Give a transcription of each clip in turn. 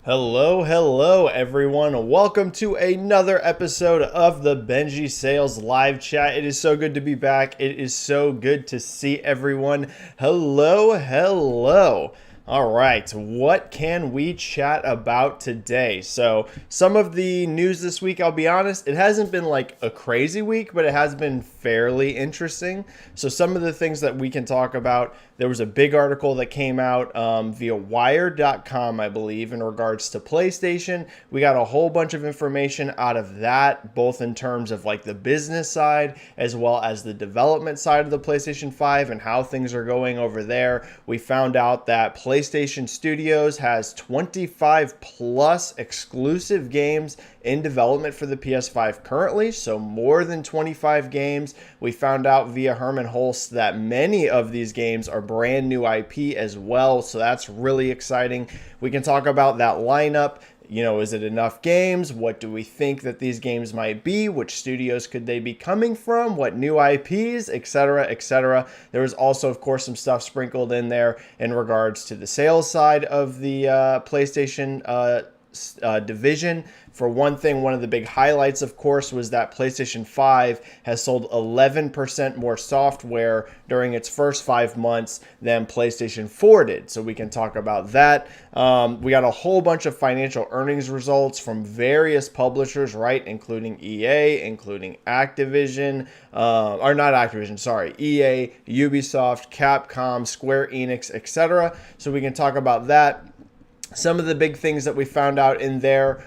Hello, everyone. Welcome to another episode of the Benji-Sales live chat. It is so good to be back. It is so good to see everyone. Hello. All right, what can we chat about today? So, some of the news this week, I'll be honest, it hasn't been like a crazy week, but it has been fairly interesting. So, some of the things that we can talk about, there was a big article that came out via wired.com, I believe, in regards to PlayStation. We got a whole bunch of information out of that, both in terms of like the business side as well as the development side of the PlayStation 5 and how things are going over there. We found out that PlayStation Studios has 25 plus exclusive games in development for the PS5 currently, so more than 25 games. We found out via Herman Hulst that many of these games are brand new IP as well, so that's really exciting. We can talk about that lineup. Is it enough games? What do we think that these games might be? Which studios could they be coming from? What new IPs, etc., etc. There was also, of course, some stuff sprinkled in there in regards to the sales side of the PlayStation division. For one thing, one of the big highlights, of course, was that PlayStation 5 has sold 11% more software during its first 5 months than PlayStation 4 did. So we can talk about that. We got a whole bunch of financial earnings results from various publishers, right? Including EA, including Activision, or not Activision, sorry, EA, Ubisoft, Capcom, Square Enix, etc. So we can talk about that. Some of the big things that we found out in there,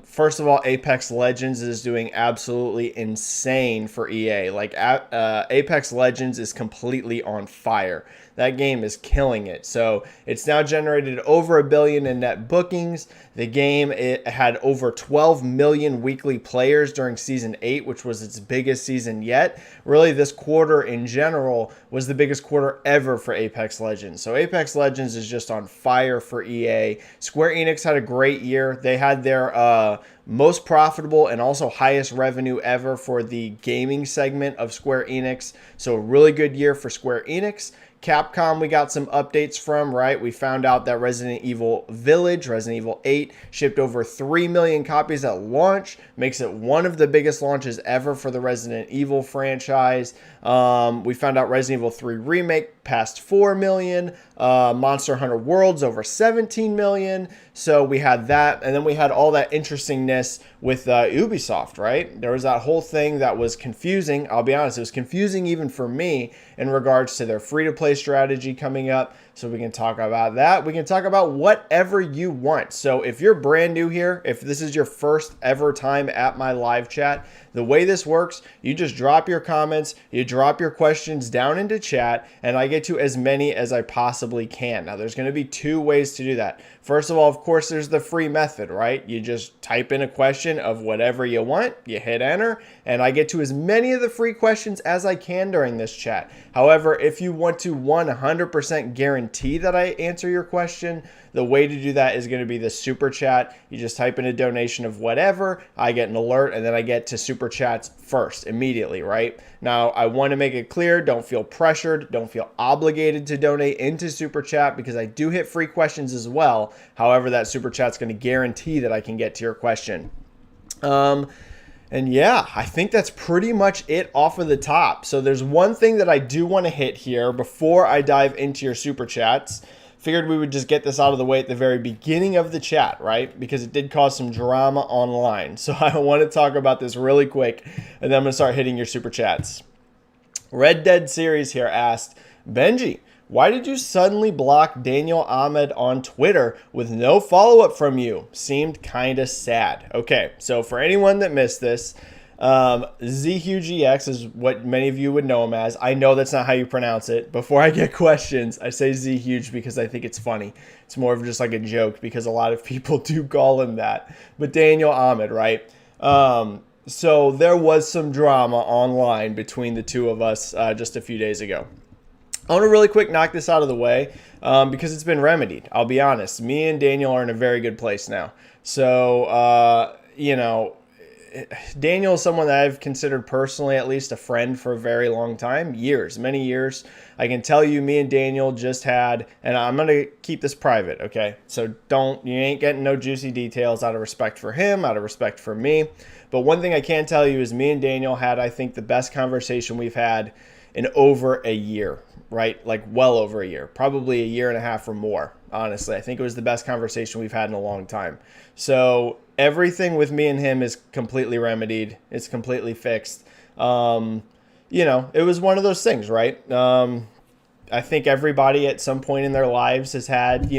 first of all, Apex Legends is doing absolutely insane for EA. Like Apex Legends is completely on fire. That game is killing it. So it's now generated over $1 billion in net bookings. The game, it had over 12 million weekly players during Season 8, which was its biggest season yet. Really, this quarter in general was the biggest quarter ever for Apex Legends. So Apex Legends is just on fire for EA. Square Enix had a great year. They had their most profitable and also highest revenue ever for the gaming segment of Square Enix. So a really good year for Square Enix. Capcom, we got some updates from, right? We found out that Resident Evil Village, Resident Evil 8, shipped over 3 million copies at launch, makes it one of the biggest launches ever for the Resident Evil franchise. We found out Resident Evil 3 Remake passed 4 million, Monster Hunter Worlds over 17 million. So we had that, and then we had all that interestingness with Ubisoft, right? There was that whole thing that was confusing. I'll be honest, it was confusing even for me in regards to their free-to-play strategy coming up. So we can talk about that. We can talk about whatever you want. So if you're brand new here, if this is your first ever time at my live chat, the way this works, you just drop your comments, you drop your questions down into chat, and I get to as many as I possibly can. Now, there's going to be two ways to do that. First of all, of course, there's the free method, right? You just type in a question of whatever you want, you hit enter, and I get to as many of the free questions as I can during this chat. However, if you want to 100% guarantee that I answer your question, the way to do that is going to be the super chat. You just type in a donation of whatever, I get an alert, and then I get to super chats first, immediately, right? Now, I want to make it clear, don't feel pressured, don't feel obligated to donate into super chat because I do hit free questions as well. However, that super chat's going to guarantee that I can get to your question. And yeah, I think that's pretty much it off of the top. So there's one thing that I do want to hit here before I dive into your super chats. Figured we would just get this out of the way at the very beginning of the chat, right? Because it did cause some drama online. So I want to talk about this really quick, and then I'm going to start hitting your super chats. Red Dead Series here asked, Benji, why did you suddenly block Daniel Ahmed on Twitter with no follow-up from you? Seemed kind of sad. Okay, so for anyone that missed this, ZHugeEX is what many of you would know him as. I know that's not how you pronounce it. Before I get questions, I say ZHuge because I think it's funny. It's more of just like a joke because a lot of people do call him that. But Daniel Ahmed, right? So there was some drama online between the two of us just a few days ago. I want to really quick knock this out of the way because it's been remedied. I'll be honest. Me and Daniel are in a very good place now. So, Daniel is someone that I've considered personally, at least a friend for a very long time, years, many years. I can tell you, me and Daniel just had, and I'm going to keep this private, okay? So you ain't getting no juicy details out of respect for him, out of respect for me. But one thing I can tell you is me and Daniel had, I think, the best conversation we've had in over a year, right? Like well over a year, probably a year and a half or more. Honestly, I think it was the best conversation we've had in a long time. So everything with me and him is completely remedied. It's completely fixed. It was one of those things, right? I think everybody at some point in their lives has had,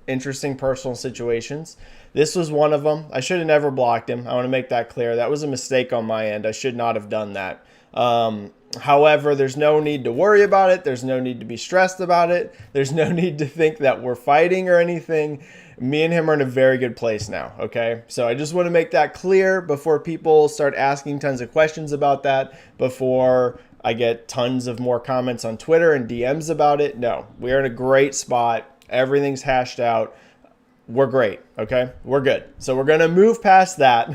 interesting personal situations. This was one of them. I should have never blocked him. I want to make that clear. That was a mistake on my end. I should not have done that. However, there's no need to worry about it. There's no need to be stressed about it. There's no need to think that we're fighting or anything. Me and him are in a very good place now, okay? So I just want to make that clear before people start asking tons of questions about that, before I get tons of more comments on Twitter and DMs about it. No, we are in a great spot. Everything's hashed out. We're great, okay? We're good. So we're going to move past that.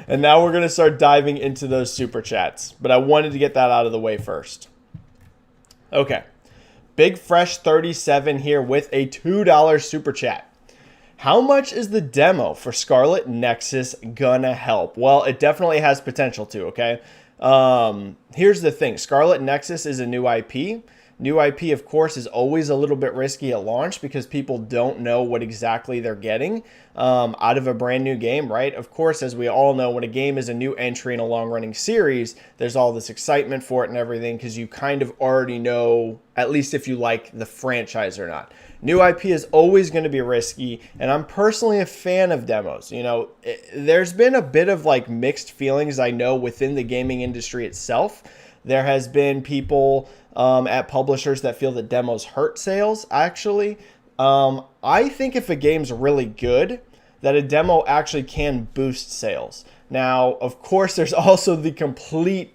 And now we're going to start diving into those super chats. But I wanted to get that out of the way first. Okay. Big Fresh 37 here with a $2 super chat. How much is the demo for Scarlet Nexus gonna help? Well, it definitely has potential to, okay? Here's the thing. Scarlet Nexus is a new IP. New IP, of course, is always a little bit risky at launch because people don't know what exactly they're getting out of a brand new game, right? Of course, as we all know, when a game is a new entry in a long-running series, there's all this excitement for it and everything because you kind of already know, at least if you like the franchise or not. New IP is always going to be risky, and I'm personally a fan of demos. There's been a bit of like mixed feelings, I know, within the gaming industry itself. There has been people at publishers that feel that demos hurt sales, actually. I think if a game's really good, that a demo actually can boost sales. Now, of course, there's also the complete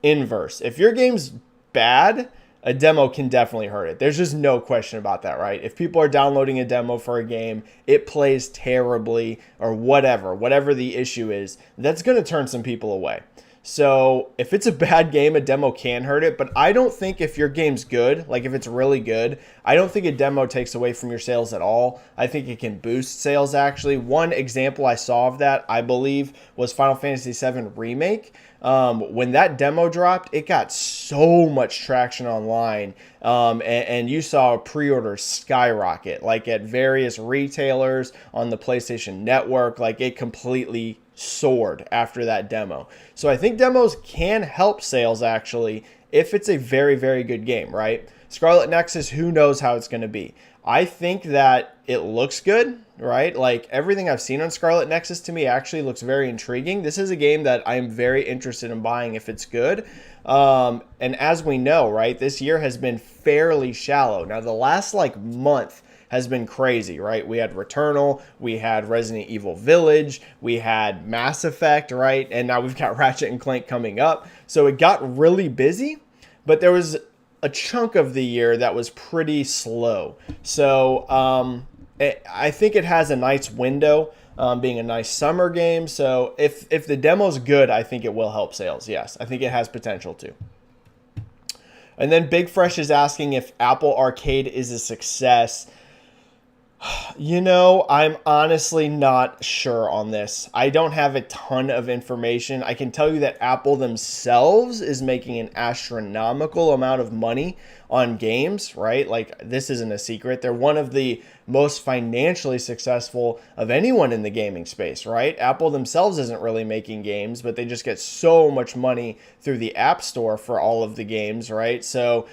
inverse. If your game's bad, a demo can definitely hurt it. There's just no question about that, right? If people are downloading a demo for a game, it plays terribly or whatever the issue is, that's going to turn some people away. So if it's a bad game, a demo can hurt it. But I don't think if your game's good, like if it's really good, I don't think a demo takes away from your sales at all. I think it can boost sales, actually. One example I saw of that, I believe, was Final Fantasy VII Remake. When that demo dropped, it got so much traction online, and you saw pre-orders skyrocket, like at various retailers on the PlayStation Network. Like it completely soared after that demo. So I think demos can help sales, actually, if it's a very, very good game, right? Scarlet Nexus, who knows how it's going to be. I think that it looks good, right? Like everything I've seen on Scarlet Nexus to me actually looks very intriguing. This is a game that I'm very interested in buying if it's good. And as we know, right, this year has been fairly shallow. Now, the last month has been crazy, right? We had Returnal, we had Resident Evil Village, we had Mass Effect, right? And now we've got Ratchet and Clank coming up. So it got really busy, but there was a chunk of the year that was pretty slow. So I think it has a nice window, being a nice summer game. So if the demo's good, I think it will help sales. Yes, I think it has potential to. And then Big Fresh is asking if Apple Arcade is a success. I'm honestly not sure on this. I don't have a ton of information. I can tell you that Apple themselves is making an astronomical amount of money on games, right? Like, this isn't a secret. They're one of the most financially successful of anyone in the gaming space, right? Apple themselves isn't really making games, but they just get so much money through the App Store for all of the games, right? So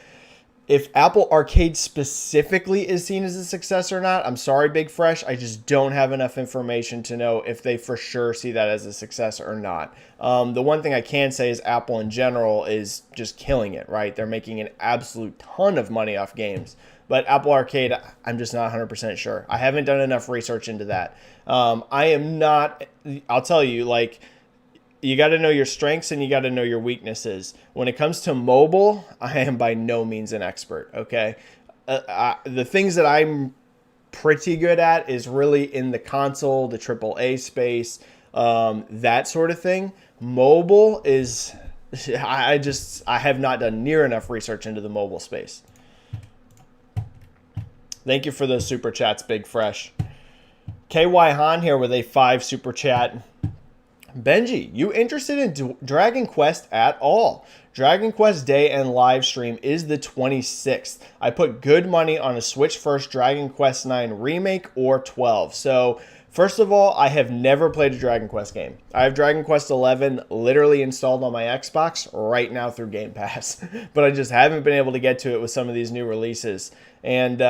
if Apple Arcade specifically is seen as a success or not, I'm sorry, Big Fresh. I just don't have enough information to know if they for sure see that as a success or not. The one thing I can say is Apple in general is just killing it, right? They're making an absolute ton of money off games. But Apple Arcade, I'm just not 100% sure. I haven't done enough research into that. I am not, I'll tell you, you got to know your strengths and you got to know your weaknesses. When it comes to mobile, I am by no means an expert, okay? The things that I'm pretty good at is really in the console, the AAA space, that sort of thing. Mobile is, I have not done near enough research into the mobile space. Thank you for those super chats, Big Fresh. KY Han here with a 5 super chat. Benji, you interested in Dragon Quest at all? Dragon Quest Day and live stream is the 26th. I put good money on a Switch first Dragon Quest 9 remake or 12. So, first of all, I have never played a Dragon Quest game. I have Dragon Quest 11 literally installed on my Xbox right now through Game Pass, but I just haven't been able to get to it with some of these new releases. And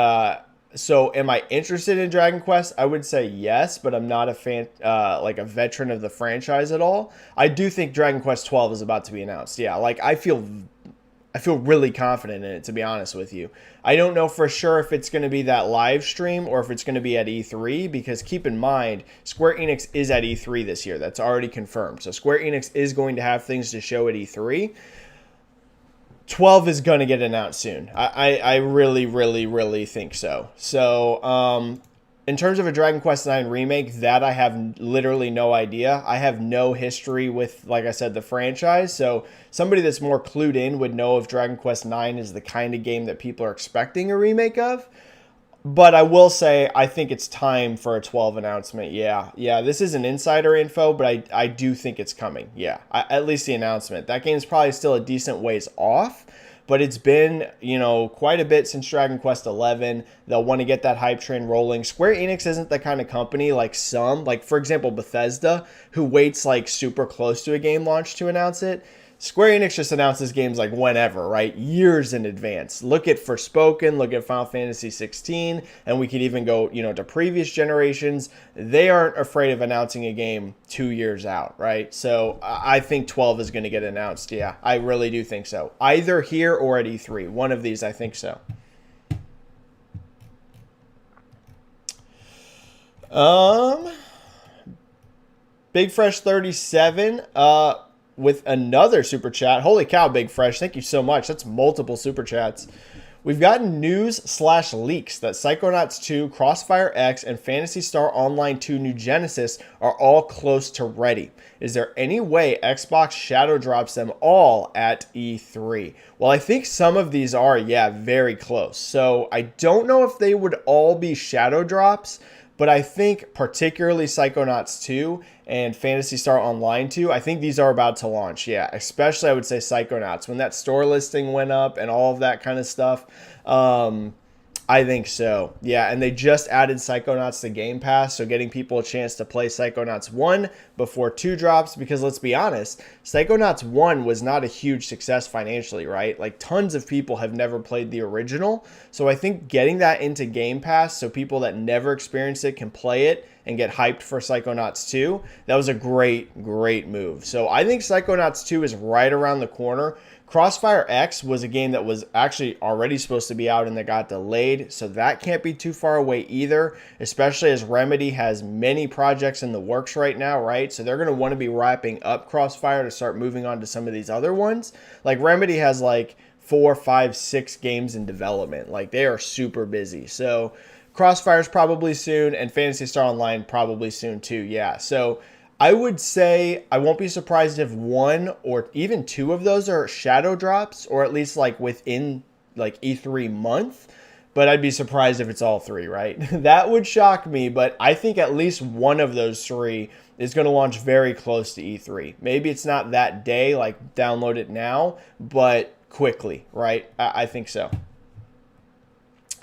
so am I interested in Dragon Quest? I would say yes, but I'm not a fan, like a veteran of the franchise at all. I do think Dragon Quest 12 is about to be announced. Yeah, like I feel really confident in it, to be honest with you. I don't know for sure if it's going to be that live stream or if it's going to be at E3, because keep in mind, Square Enix is at E3 this year. That's already confirmed. So Square Enix is going to have things to show at E3. 12 is going to get announced soon. I really, really, really think so. So, in terms of a Dragon Quest IX remake, that I have literally no idea. I have no history with, like I said, the franchise. So, somebody that's more clued in would know if Dragon Quest IX is the kind of game that people are expecting a remake of. But I will say, I think it's time for a 12 announcement. Yeah, this isn't insider info, but I do think it's coming. Yeah, at least the announcement. That game's probably still a decent ways off, but it's been, quite a bit since Dragon Quest 11. They'll want to get that hype train rolling. Square Enix isn't the kind of company like for example, Bethesda, who waits like super close to a game launch to announce it. Square Enix just announces games like whenever, right? Years in advance. Look at Forspoken, look at Final Fantasy 16, and we could even go, to previous generations. They aren't afraid of announcing a game 2 years out, right? So I think 12 is going to get announced. Yeah, I really do think so. Either here or at E3. One of these, I think so. Big Fresh 37, with another super chat. Holy cow, Big Fresh. Thank you so much. That's multiple super chats. We've gotten news/leaks that Psychonauts 2, Crossfire X, and Phantasy Star Online 2 New Genesis are all close to ready. Is there any way Xbox shadow drops them all at E3? Well, I think some of these are, very close. So I don't know if they would all be shadow drops, but I think particularly Psychonauts 2 and Phantasy Star Online 2, I think these are about to launch. Yeah, especially I would say Psychonauts. When that store listing went up and all of that kind of stuff, I think so. Yeah, and they just added Psychonauts to Game Pass, so getting people a chance to play Psychonauts 1 before 2 drops, because let's be honest, Psychonauts 1 was not a huge success financially, right? Like tons of people have never played the original, so I think getting that into Game Pass so people that never experienced it can play it and get hyped for Psychonauts 2, that was a great move. So I think Psychonauts 2 is right around the corner. Crossfire X was a game that was actually already supposed to be out and that got delayed, so that can't be too far away either, especially as Remedy has many projects in the works right now, right? So they're going to want to be wrapping up Crossfire to start moving on to some of these other ones. Like Remedy has like 4, 5, 6 games in development. Like they are super busy. So Crossfire's probably soon, and Phantasy Star Online probably soon too, yeah. So I would say I won't be surprised if 1 or even 2 of those are shadow drops, or at least like within like E3 month, but I'd be surprised if it's all 3, right? That would shock me, but I think at least one of those 3 is going to launch very close to E3. Maybe it's not that day, like download it now, but quickly, right? I think so.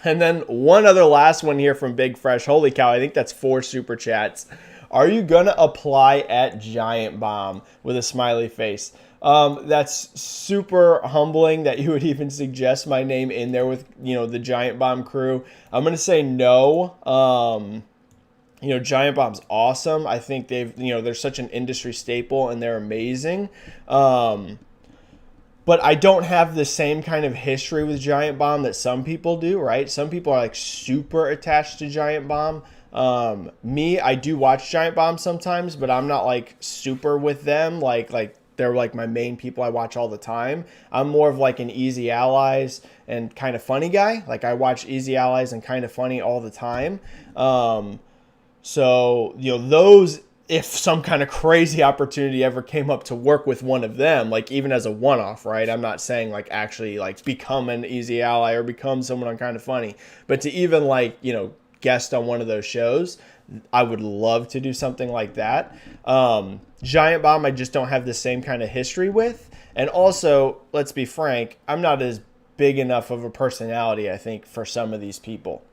And then one other last one here from Big Fresh. Holy cow, I think that's 4 super chats. Are you going to apply at Giant Bomb with a smiley face? That's super humbling that you would even suggest my name in there with, the Giant Bomb crew. I'm going to say no. Giant Bomb's awesome. I think they're such an industry staple and they're amazing. But I don't have the same kind of history with Giant Bomb that some people do, right? Some people are like super attached to Giant Bomb. Me, I do watch Giant Bomb sometimes, but I'm not like super with them. Like they're like my main people I watch all the time. I'm more of like an Easy Allies and Kind of Funny guy. Like I watch Easy Allies and Kind of Funny all the time. So those if some kind of crazy opportunity ever came up to work with one of them, like even as a one-off, right? I'm not saying like actually like become an Easy Ally or become someone on Kind of Funny, but to even like, guest on one of those shows, I would love to do something like that. Giant Bomb, I just don't have the same kind of history with. And also, let's be frank, I'm not as big enough of a personality, I think, for some of these people.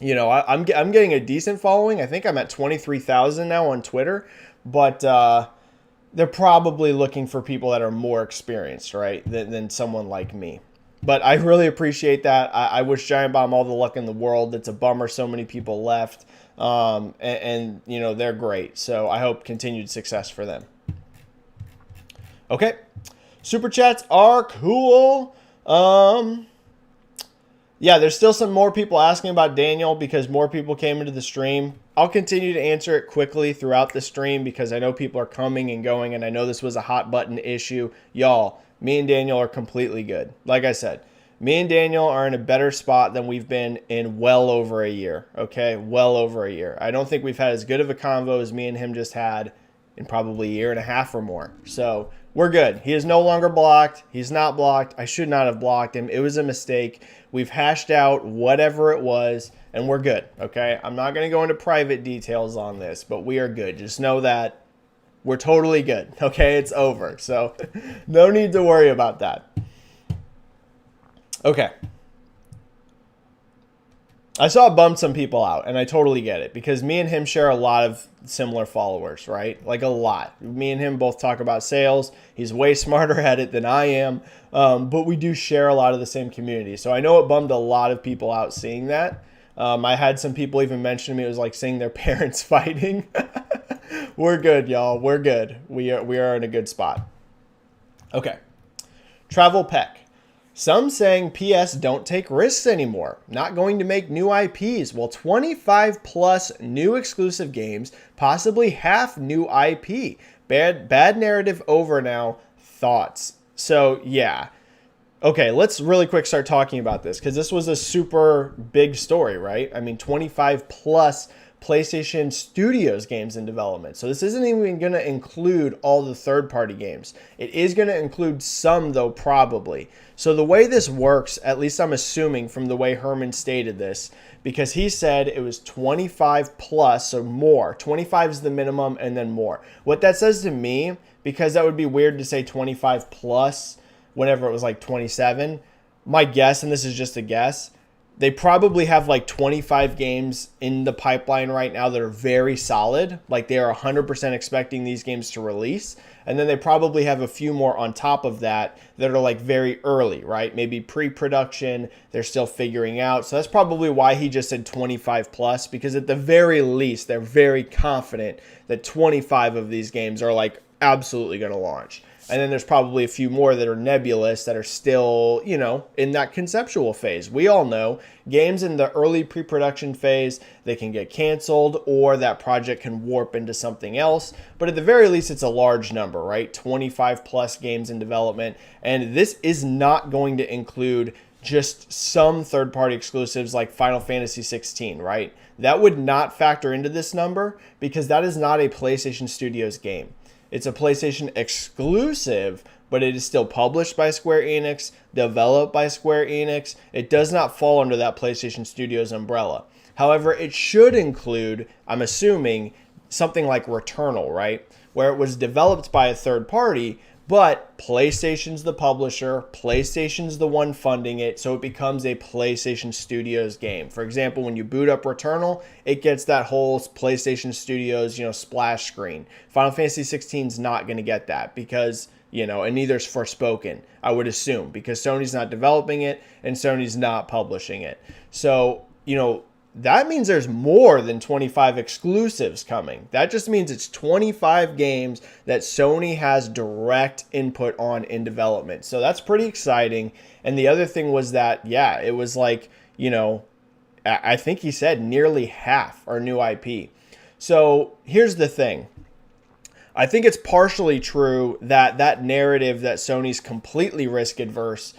I'm getting a decent following. I think I'm at 23,000 now on Twitter, but they're probably looking for people that are more experienced, right, than someone like me. But I really appreciate that. I wish Giant Bomb all the luck in the world. It's a bummer so many people left, and they're great. So I hope continued success for them. Okay, Super Chats are cool. Yeah, there's still some more people asking about Daniel because more people came into the stream. I'll continue to answer it quickly throughout the stream because I know people are coming and going, and I know this was a hot button issue. Y'all, me and Daniel are completely good. Like I said, me and Daniel are in a better spot than we've been in well over a year, okay? Well over a year. I don't think we've had as good of a convo as me and him just had in probably a year and a half or more. So we're good. He is no longer blocked. He's not blocked. I should not have blocked him. It was a mistake. We've hashed out whatever it was, and we're good, okay? I'm not going to go into private details on this, but we are good. Just know that we're totally good, okay? It's over. So no need to worry about that. Okay. I saw it bummed some people out, and I totally get it because me and him share a lot of similar followers, right? Like a lot. Me and him both talk about sales. He's way smarter at it than I am, but we do share a lot of the same community. So I know it bummed a lot of people out seeing that. I had some people even mention to me it was like seeing their parents fighting. We're good, y'all. We're good. We are in a good spot. Okay. Travel Peck. Some saying PS don't take risks anymore, not going to make new IPs. Well, 25 plus new exclusive games, possibly half new IP. Bad narrative over now. Thoughts? So, yeah. Okay, let's really quick start talking about this because this was a super big story, right? I mean, 25 plus PlayStation Studios games in development. So this isn't even going to include all the third-party games. It is going to include some, though, probably. So the way this works, at least I'm assuming from the way Herman stated this, because he said it was 25 plus, so more. 25 is the minimum and then more. What that says to me, because that would be weird to say 25 plus whenever it was like 27, my guess, and this is just a guess, they probably have like 25 games in the pipeline right now that are very solid. Like they are 100% expecting these games to release. And then they probably have a few more on top of that that are like very early, right? Maybe pre-production, they're still figuring out. So that's probably why he just said 25 plus, because at the very least, they're very confident that 25 of these games are like absolutely going to launch. And then there's probably a few more that are nebulous that are still, in that conceptual phase. We all know games in the early pre-production phase, they can get canceled or that project can warp into something else. But at the very least, it's a large number, right? 25 plus games in development. And this is not going to include just some third-party exclusives like Final Fantasy 16, right? That would not factor into this number because that is not a PlayStation Studios game. It's a PlayStation exclusive, but it is still published by Square Enix, developed by Square Enix. It does not fall under that PlayStation Studios umbrella. However, it should include, I'm assuming, something like Returnal, right? Where it was developed by a third party, but PlayStation's the publisher, PlayStation's the one funding it, so it becomes a PlayStation Studios game. For example, when you boot up Returnal, it gets that whole PlayStation Studios, splash screen. Final Fantasy 16 is not going to get that because, and neither is Forspoken, I would assume, because Sony's not developing it and Sony's not publishing it. So, that means there's more than 25 exclusives coming. That just means it's 25 games that Sony has direct input on in development. So that's pretty exciting. And the other thing was that, yeah, it was like, I think he said nearly half are new IP. So here's the thing. I think it's partially true that narrative that Sony's completely risk adverse,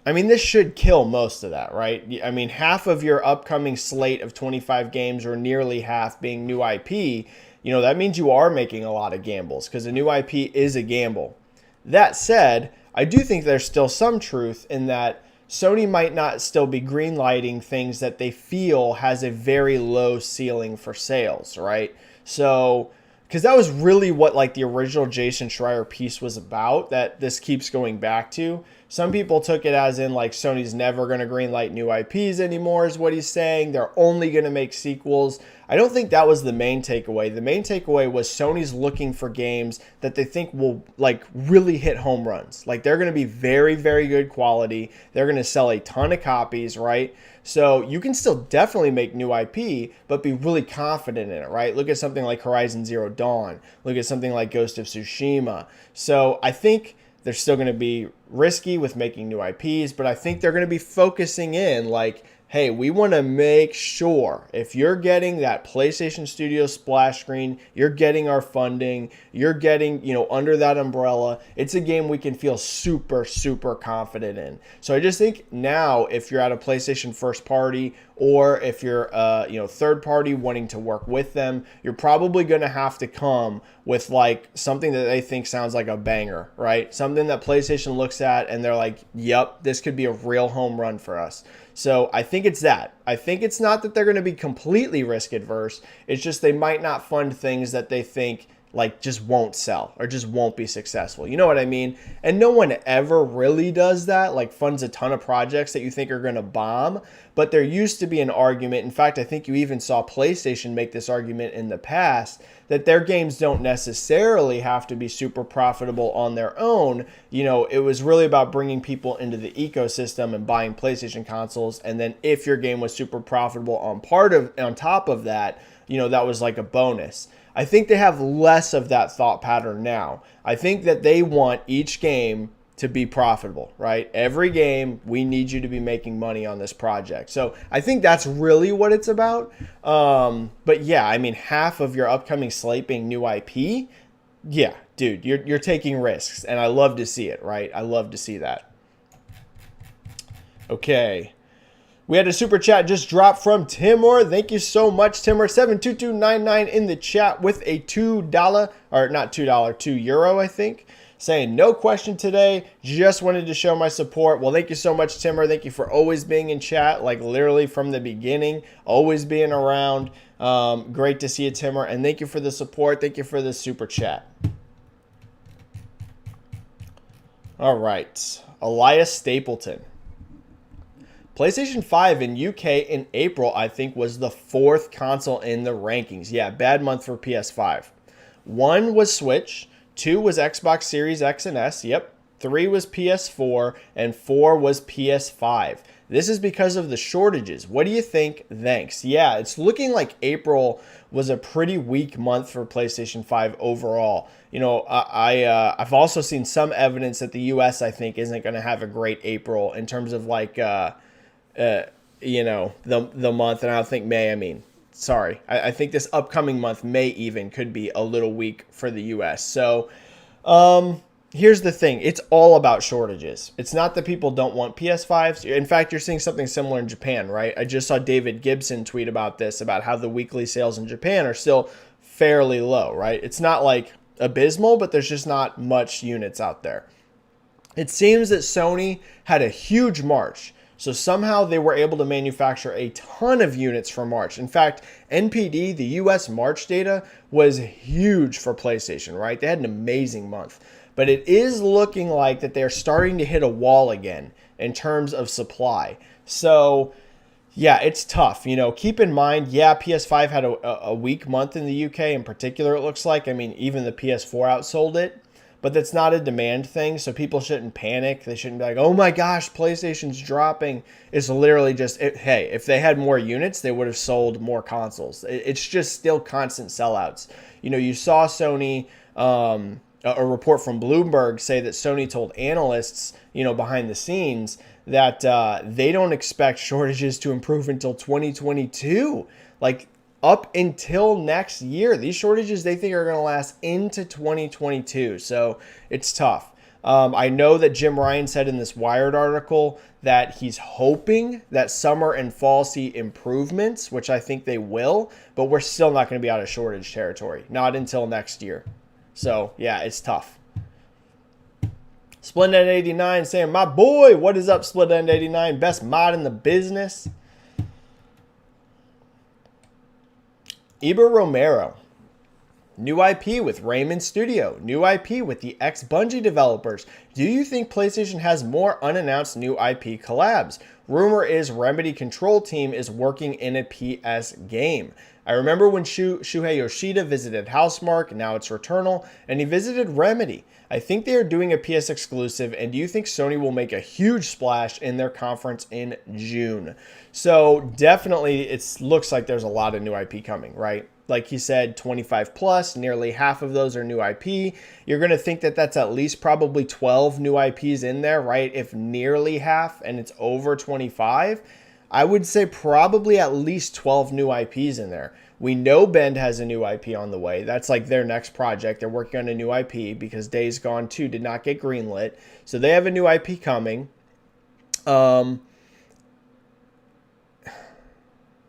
this should kill most of that, right? Half of your upcoming slate of 25 games or nearly half being new IP, that means you are making a lot of gambles because a new IP is a gamble. That said, I do think there's still some truth in that Sony might not still be greenlighting things that they feel has a very low ceiling for sales, right? So, because that was really what like the original Jason Schreier piece was about, that this keeps going back to. Some people took it as in like Sony's never going to greenlight new IPs anymore is what he's saying. They're only going to make sequels. I don't think that was the main takeaway. The main takeaway was Sony's looking for games that they think will like really hit home runs. Like they're going to be very, very good quality. They're going to sell a ton of copies, right? So you can still definitely make new IP, but be really confident in it, right? Look at something like Horizon Zero Dawn. Look at something like Ghost of Tsushima. So I think they're still going to be risky with making new IPs, but I think they're going to be focusing in like, hey, we want to make sure if you're getting that PlayStation Studio splash screen, you're getting our funding, you're getting, under that umbrella, it's a game we can feel super, super confident in. So I just think now if you're at a PlayStation first party or if you're, third party wanting to work with them, you're probably going to have to come with like something that they think sounds like a banger, right? Something that PlayStation looks at and they're like, yep, this could be a real home run for us. So I think it's that. I think it's not that they're going to be completely risk adverse. It's just they might not fund things that they think like just won't sell or just won't be successful. You know what I mean? And no one ever really does that, like funds a ton of projects that you think are going to bomb. But there used to be an argument. In fact, I think you even saw PlayStation make this argument in the past that their games don't necessarily have to be super profitable on their own. It was really about bringing people into the ecosystem and buying PlayStation consoles. And then if your game was super profitable on top of that, that was like a bonus. I think they have less of that thought pattern now. I think that they want each game to be profitable, right? Every game, we need you to be making money on this project. So I think that's really what it's about. But yeah, I mean, half of your upcoming slate being new IP, yeah, dude, you're taking risks, and I love to see it, right? I love to see that. Okay. We had a super chat just drop from Timur. Thank you so much, Timur. 72299 in the chat with a $2, or not $2, €2, I think. Saying no question today. Just wanted to show my support. Well, thank you so much, Timur. Thank you for always being in chat, like literally from the beginning, always being around. Great to see you, Timur. And thank you for the support. Thank you for the super chat. All right. Elias Stapleton. PlayStation 5 in UK in April, I think, was the 4th console in the rankings. Yeah, bad month for PS5. 1 was Switch. 2 was Xbox Series X and S. Yep. 3 was PS4. And 4 was PS5. This is because of the shortages. What do you think? Thanks. Yeah, it's looking like April was a pretty weak month for PlayStation 5 overall. I've also seen some evidence that the US, I think, isn't going to have a great April in terms of like... the month, and I don't think May, I think this upcoming month, May even, could be a little weak for the US. So, here's the thing. It's all about shortages. It's not that people don't want PS5s. In fact, you're seeing something similar in Japan, right? I just saw David Gibson tweet about this, about how the weekly sales in Japan are still fairly low, right? It's not like abysmal, but there's just not much units out there. It seems that Sony had a huge March. So somehow they were able to manufacture a ton of units for March. In fact, NPD, the US March data, was huge for PlayStation, right? They had an amazing month. But it is looking like that they're starting to hit a wall again in terms of supply. So, yeah, it's tough. Keep in mind, yeah, PS5 had a weak month in the UK in particular, it looks like. I mean, even the PS4 outsold it. But that's not a demand thing, so people shouldn't panic. They shouldn't be like, oh my gosh, PlayStation's dropping. It's literally just, hey, if they had more units, they would have sold more consoles. It's just still constant sellouts. You saw Sony, a report from Bloomberg say that Sony told analysts, behind the scenes, that they don't expect shortages to improve until 2022. Like, up until next year. These shortages they think are going to last into 2022. So it's tough. I know that Jim Ryan said in this Wired article that he's hoping that summer and fall see improvements, which I think they will, but we're still not going to be out of shortage territory. Not until next year. So, yeah, it's tough. Splendid89 saying, my boy, what is up, Splendid89? Best mod in the business. Iber Romero. New IP with Raymond Studio. New IP with the ex-Bungie developers. Do you think PlayStation has more unannounced new IP collabs? Rumor is Remedy Control Team is working in a PS game. I remember when Shuhei Yoshida visited Housemarque, now it's Returnal, and he visited Remedy. I think they are doing a PS exclusive, and do you think Sony will make a huge splash in their conference in June? So definitely it looks like there's a lot of new IP coming, right? Like he said, 25 plus, nearly half of those are new IP. You're going to think that that's at least probably 12 new IPs in there, right? If nearly half and it's over 25, I would say probably at least 12 new IPs in there. We know Bend has a new IP on the way. That's like their next project. They're working on a new IP because Days Gone 2 did not get greenlit. So they have a new IP coming. What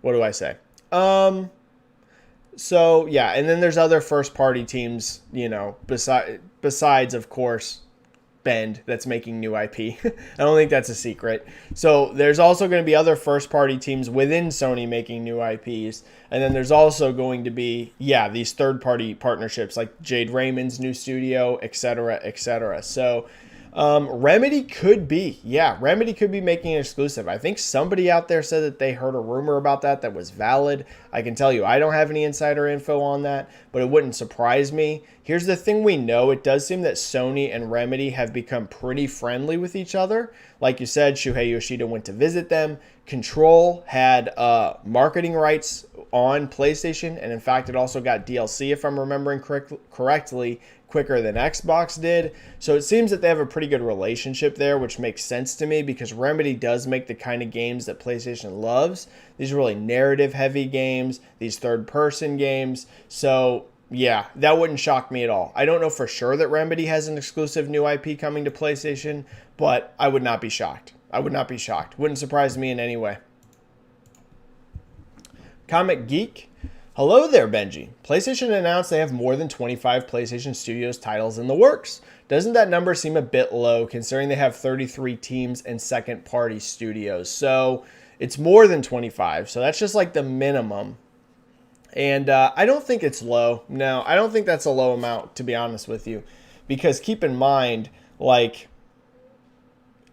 do I say? So, yeah, and then there's other first-party teams, you know, besides, of course, Bend that's making new IP. I don't think that's a secret. So there's also going to be other first-party teams within Sony making new IPs. And then there's also going to be, yeah, these third-party partnerships like Jade Raymond's new studio, et cetera, et cetera. So Remedy could be making an exclusive. I think somebody out there said that they heard a rumor about that was valid. I can tell you I don't have any insider info on that, but it wouldn't surprise me. Here's the thing we know. It does seem that Sony and Remedy have become pretty friendly with each other. Like you said, Shuhei Yoshida went to visit them. Control had marketing rights on PlayStation, and in fact, it also got DLC, if I'm remembering correctly, quicker than Xbox did. So it seems that they have a pretty good relationship there, which makes sense to me because Remedy does make the kind of games that PlayStation loves. These are really narrative-heavy games, these third-person games. So yeah, that wouldn't shock me at all. I don't know for sure that Remedy has an exclusive new IP coming to PlayStation, but I would not be shocked. Wouldn't surprise me in any way. Comic Geek. Hello there, Benji. PlayStation announced they have more than 25 PlayStation Studios titles in the works. Doesn't that number seem a bit low considering they have 33 teams and second-party studios? So it's more than 25, so that's just like the minimum. And I don't think it's low. No, I don't think that's a low amount, to be honest with you. Because keep in mind, like,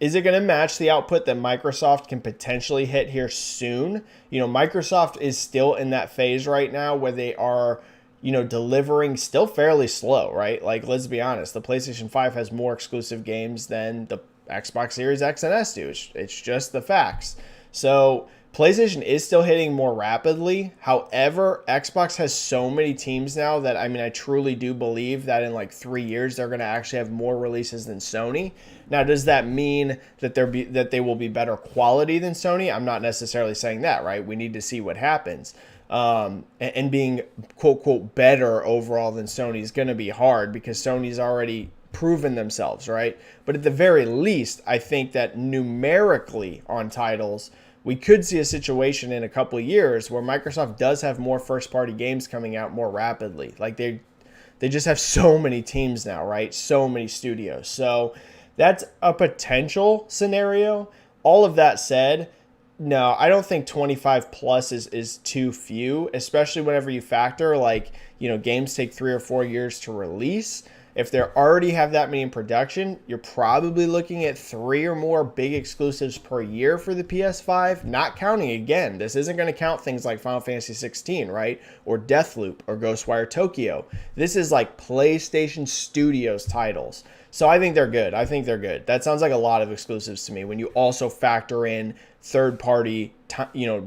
is it going to match the output that Microsoft can potentially hit here soon? You know, Microsoft is still in that phase right now where they are, you know, delivering still fairly slow, right? Like, let's be honest, the PlayStation 5 has more exclusive games than the Xbox Series X and S do. It's just the facts. So PlayStation is still hitting more rapidly. However, Xbox has so many teams now that, I mean, I truly do believe that in like 3 years, they're going to actually have more releases than Sony. Now, does that mean that they will be better quality than Sony? I'm not necessarily saying that, right? We need to see what happens. And being, quote, quote, better overall than Sony is going to be hard because Sony's already proven themselves, right? But at the very least, I think that numerically on titles, we could see a situation in a couple of years where Microsoft does have more first-party games coming out more rapidly. Like they just have so many teams now, right? So many studios. So that's a potential scenario. All of that said, no, I don't think 25 plus is too few, especially whenever you factor like, you know, games take 3 or 4 years to release. If they already have that many in production, you're probably looking at 3 or more big exclusives per year for the PS5, not counting, again, this isn't going to count things like Final Fantasy 16, right? Or Deathloop or Ghostwire Tokyo. This is like PlayStation Studios titles. So I think they're good. That sounds like a lot of exclusives to me when you also factor in third-party,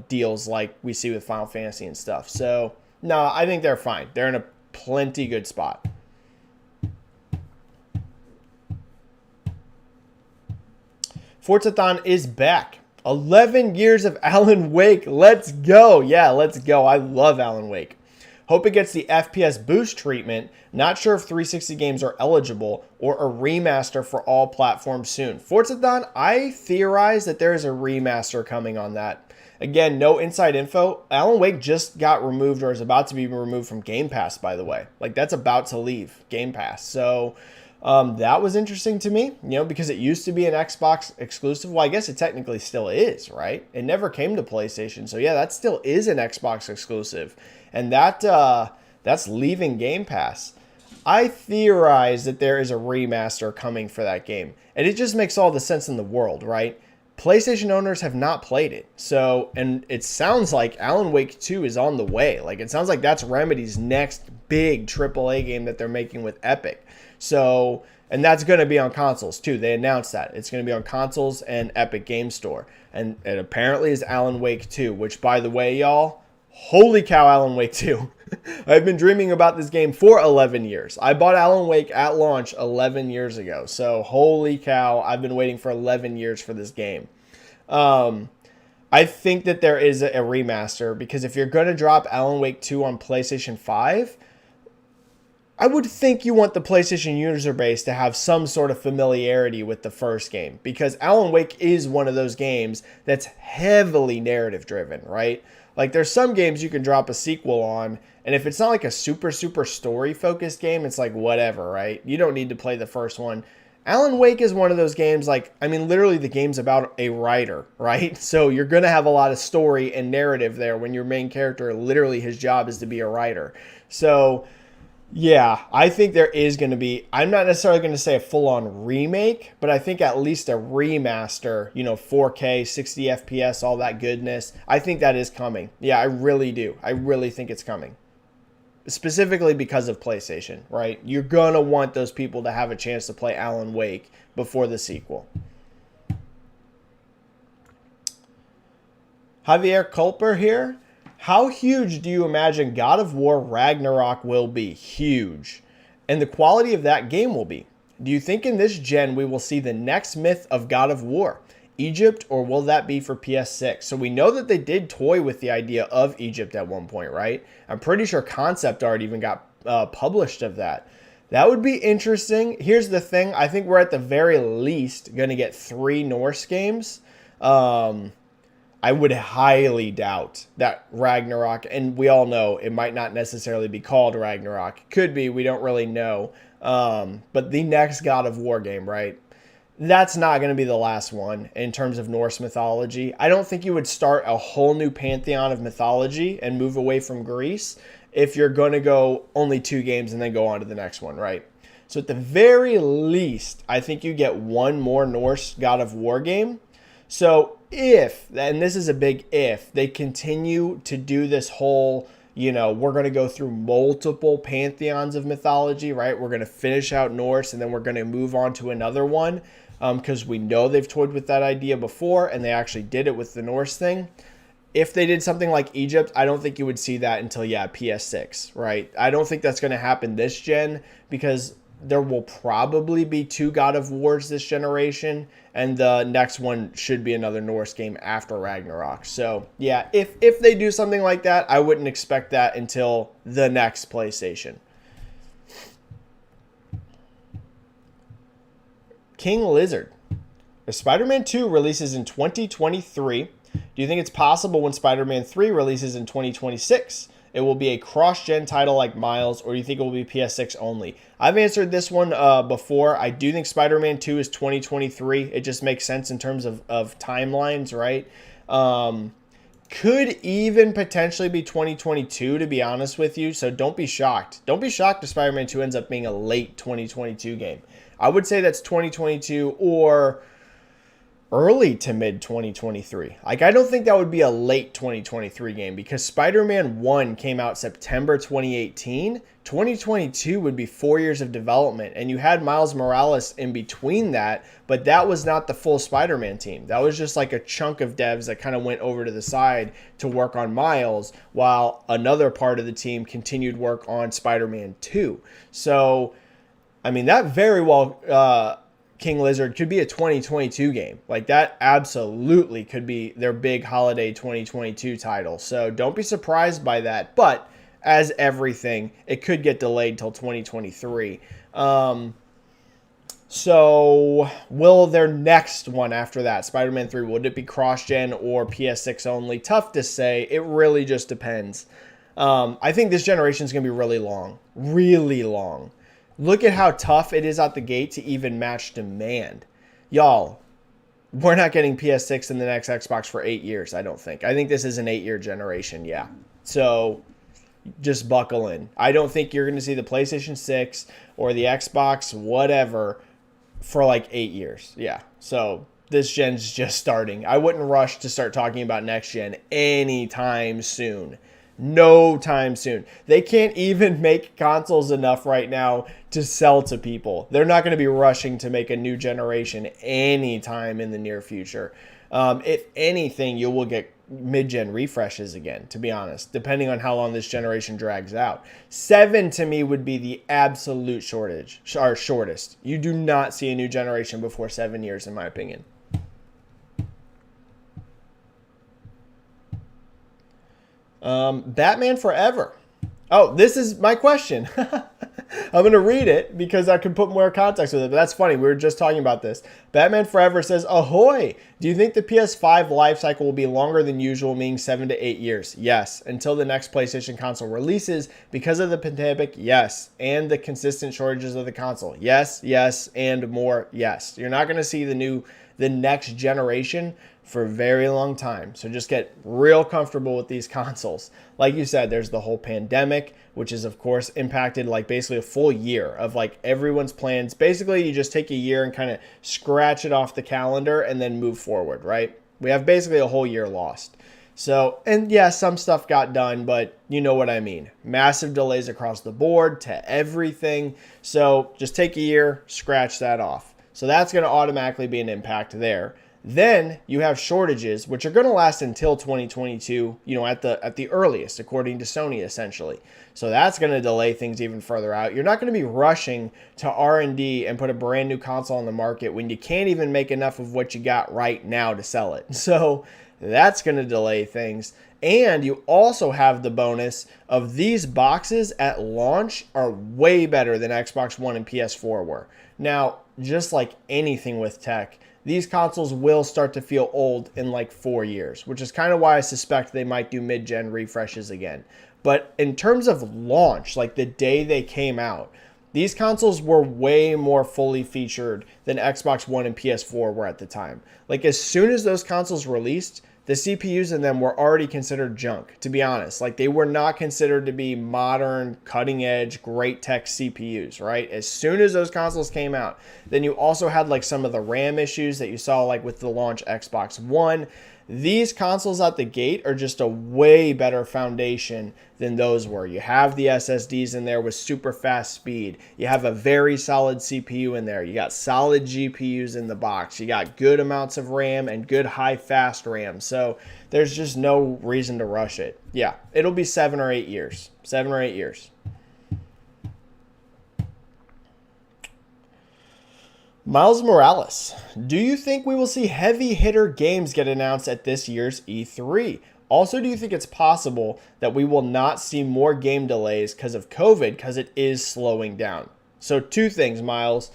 deals like we see with Final Fantasy and stuff. So, no, I think they're fine. They're in a plenty good spot. Forzathon is back. 11 years of Alan Wake. Let's go. Yeah, let's go. I love Alan Wake. Hope it gets the FPS boost treatment. Not sure if 360 games are eligible or a remaster for all platforms soon. Forzathon, I theorize that there is a remaster coming on that. Again, no inside info. Alan Wake just got removed or is about to be removed from Game Pass, by the way. Like, that's about to leave Game Pass. So that was interesting to me, because it used to be an Xbox exclusive. Well, I guess it technically still is, right? It never came to PlayStation. So yeah, that still is an Xbox exclusive. And that's leaving Game Pass. I theorize that there is a remaster coming for that game. And it just makes all the sense in the world, right? PlayStation owners have not played it. So, and it sounds like Alan Wake 2 is on the way. Like, it sounds like that's Remedy's next big AAA game that they're making with Epic. So, and that's going to be on consoles too. They announced that. It's going to be on consoles and Epic Game Store. And it apparently is Alan Wake 2, which, by the way, y'all, holy cow, Alan Wake 2. I've been dreaming about this game for 11 years. I bought Alan Wake at launch 11 years ago. So, holy cow, I've been waiting for 11 years for this game. I think that there is a remaster because if you're going to drop Alan Wake 2 on PlayStation 5, I would think you want the PlayStation user base to have some sort of familiarity with the first game because Alan Wake is one of those games that's heavily narrative driven, right? Like there's some games you can drop a sequel on, and if it's not like a super story focused game, it's like whatever, right? You don't need to play the first one. Alan Wake is one of those games literally the game's about a writer, right? So you're going to have a lot of story and narrative there when your main character, literally his job is to be a writer. So yeah, I think there is going to be, I'm not necessarily going to say a full-on remake, but I think at least a remaster, 4K, 60 FPS, all that goodness. I think that is coming. Yeah, I really do. I really think it's coming. Specifically because of PlayStation, right? You're going to want those people to have a chance to play Alan Wake before the sequel. Javier Culper here. How huge do you imagine God of War Ragnarok will be? Huge. And the quality of that game will be. Do you think in this gen we will see the next myth of God of War? Egypt, or will that be for PS6? So we know that they did toy with the idea of Egypt at one point, right? I'm pretty sure concept art even got published of that. That would be interesting. Here's the thing. I think we're at the very least going to get 3 Norse games. I would highly doubt that Ragnarok, and we all know it might not necessarily be called Ragnarok. Could be, we don't really know. But the next God of War game, right? That's not going to be the last one in terms of Norse mythology. I don't think you would start a whole new pantheon of mythology and move away from Greece if you're going to go only 2 games and then go on to the next one, right? So at the very least, I think you get 1 more Norse God of War game. So if, and this is a big if, they continue to do this whole, we're going to go through multiple pantheons of mythology, right? We're going to finish out Norse and then we're going to move on to another one because we know they've toyed with that idea before and they actually did it with the Norse thing. If they did something like Egypt, I don't think you would see that until, PS6, right? I don't think that's going to happen this gen because there will probably be 2 God of Wars this generation, and the next one should be another Norse game after Ragnarok. So, yeah, if they do something like that, I wouldn't expect that until the next PlayStation. King Lizard. If Spider-Man 2 releases in 2023, do you think it's possible when Spider-Man 3 releases in 2026? It will be a cross-gen title like Miles, or do you think it will be PS6 only? I've answered this one before. I do think Spider-Man 2 is 2023. It just makes sense in terms of timelines, right? Could even potentially be 2022, to be honest with you. So don't be shocked. Don't be shocked if Spider-Man 2 ends up being a late 2022 game. I would say that's 2022 or early to mid 2023. I don't think that would be a late 2023 game because Spider-Man 1 came out September 2018. 2022 would be 4 years of development, and you had Miles Morales in between that, but that was not the full Spider-Man team. That was just like a chunk of devs that kind of went over to the side to work on Miles, while another part of the team continued work on Spider-Man 2. So, that very well King Lizard could be a 2022 game. Like that absolutely could be their big holiday 2022 title. So don't be surprised by that. But as everything, it could get delayed till 2023. So will their next one after that, Spider-Man 3, would it be cross-gen or PS6 only? Tough to say. It really just depends. I think this generation is going to be really long. Really long. Look at how tough it is out the gate to even match demand. Y'all, we're not getting PS6 in the next Xbox for 8 years, I don't think. I think this is an 8-year generation, yeah. So just buckle in. I don't think you're going to see the PlayStation 6 or the Xbox, whatever, for like 8 years. Yeah. So this gen's just starting. I wouldn't rush to start talking about next gen anytime soon. No time soon. They can't even make consoles enough right now to sell to people. They're not going to be rushing to make a new generation anytime in the near future. If anything, you will get mid-gen refreshes again, to be honest, depending on how long this generation drags out. 7 to me would be the absolute shortest. You do not see a new generation before 7 years, in my opinion. Batman Forever. Oh, this is my question. I'm going to read it because I can put more context with it. But that's funny. We were just talking about this. Batman Forever says, ahoy! Do you think the PS5 life cycle will be longer than usual, meaning 7 to 8 years? Yes. Until the next PlayStation console releases. Because of the pandemic, yes. And the consistent shortages of the console. Yes, yes, and more, yes. You're not going to see the next generation for a very long time. So just get real comfortable with these consoles. Like you said, there's the whole pandemic, which is of course impacted like basically a full year of like everyone's plans. Basically, you just take a year and kind of scratch it off the calendar and then move forward, right? We have basically a whole year lost. So, and yeah, some stuff got done, but you know what I mean. Massive delays across the board to everything. So just take a year, scratch that off. So that's going to automatically be an impact there. Then you have shortages, which are going to last until 2022, at the earliest, according to Sony, essentially. So that's going to delay things even further out. You're not going to be rushing to R&D and put a brand new console on the market when you can't even make enough of what you got right now to sell it. So that's going to delay things. And you also have the bonus of these boxes at launch are way better than Xbox One and PS4 were. Now, just like anything with tech, these consoles will start to feel old in like 4 years, which is kind of why I suspect they might do mid-gen refreshes again. But in terms of launch, like the day they came out, these consoles were way more fully featured than Xbox One and PS4 were at the time. Like as soon as those consoles released, the CPUs in them were already considered junk, to be honest. Like they were not considered to be modern, cutting edge, great tech CPUs, right? As soon as those consoles came out, then you also had like some of the RAM issues that you saw like with the launch Xbox One. These consoles out the gate are just a way better foundation than those were. You have the SSDs in there with super fast speed. You have a very solid CPU in there. You got solid GPUs in the box. You got good amounts of RAM and good high fast RAM. So there's just no reason to rush it. Yeah, it'll be 7 or 8 years. 7 or 8 years. Miles Morales, do you think we will see heavy hitter games get announced at this year's E3? Also, do you think it's possible that we will not see more game delays because of COVID, because it is slowing down? So 2 things, Miles.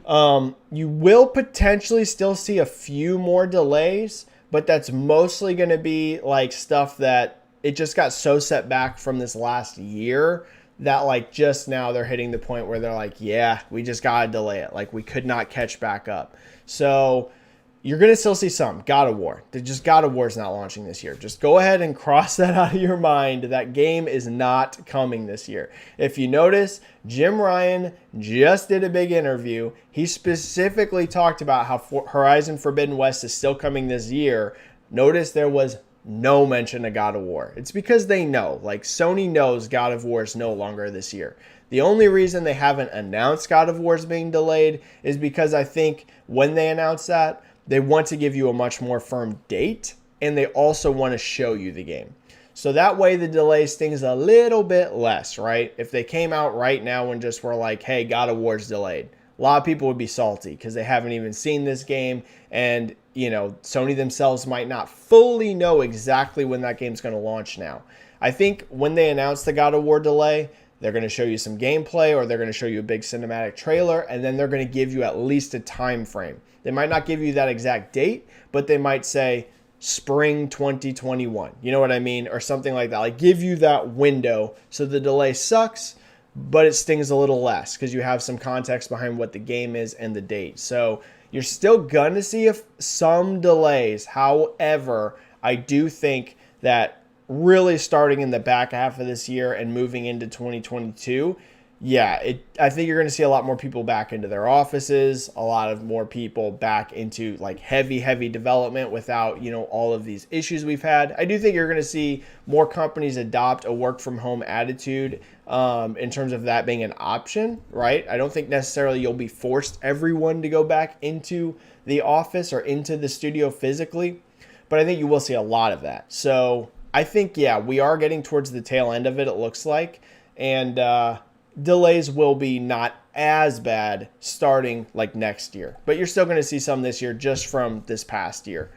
You will potentially still see a few more delays, but that's mostly going to be like stuff that it just got so set back from this last year that like just now they're hitting the point where they're like, yeah, we just got to delay it. Like we could not catch back up. So you're going to still see some. God of War. God of War is not launching this year. Just go ahead and cross that out of your mind. That game is not coming this year. If you notice, Jim Ryan just did a big interview. He specifically talked about how Horizon Forbidden West is still coming this year. Notice there was no mention of God of War. It's because they know, like Sony knows God of War is no longer this year. The only reason they haven't announced God of War is being delayed is because I think when they announce that, they want to give you a much more firm date and they also want to show you the game. So that way the delay stings a little bit less, right? If they came out right now and just were like, hey, God of War's delayed, a lot of people would be salty because they haven't even seen this game and Sony themselves might not fully know exactly when that game's going to launch now. I think when they announce the God of War delay, they're going to show you some gameplay, or they're going to show you a big cinematic trailer, and then they're going to give you at least a time frame. They might not give you that exact date, but they might say spring 2021. You know what I mean? Or something like that. Like give you that window so the delay sucks, but it stings a little less because you have some context behind what the game is and the date. So you're still going to see some delays. However, I do think that really starting in the back half of this year and moving into 2022, I think you're going to see a lot more people back into their offices, a lot of more people back into like heavy development without, all of these issues we've had. I do think you're going to see more companies adopt a work from home attitude in terms of that being an option, right? I don't think necessarily you'll be forced everyone to go back into the office or into the studio physically, but I think you will see a lot of that. So I think, we are getting towards the tail end of it, it looks like. And delays will be not as bad starting like next year. But you're still going to see some this year just from this past year.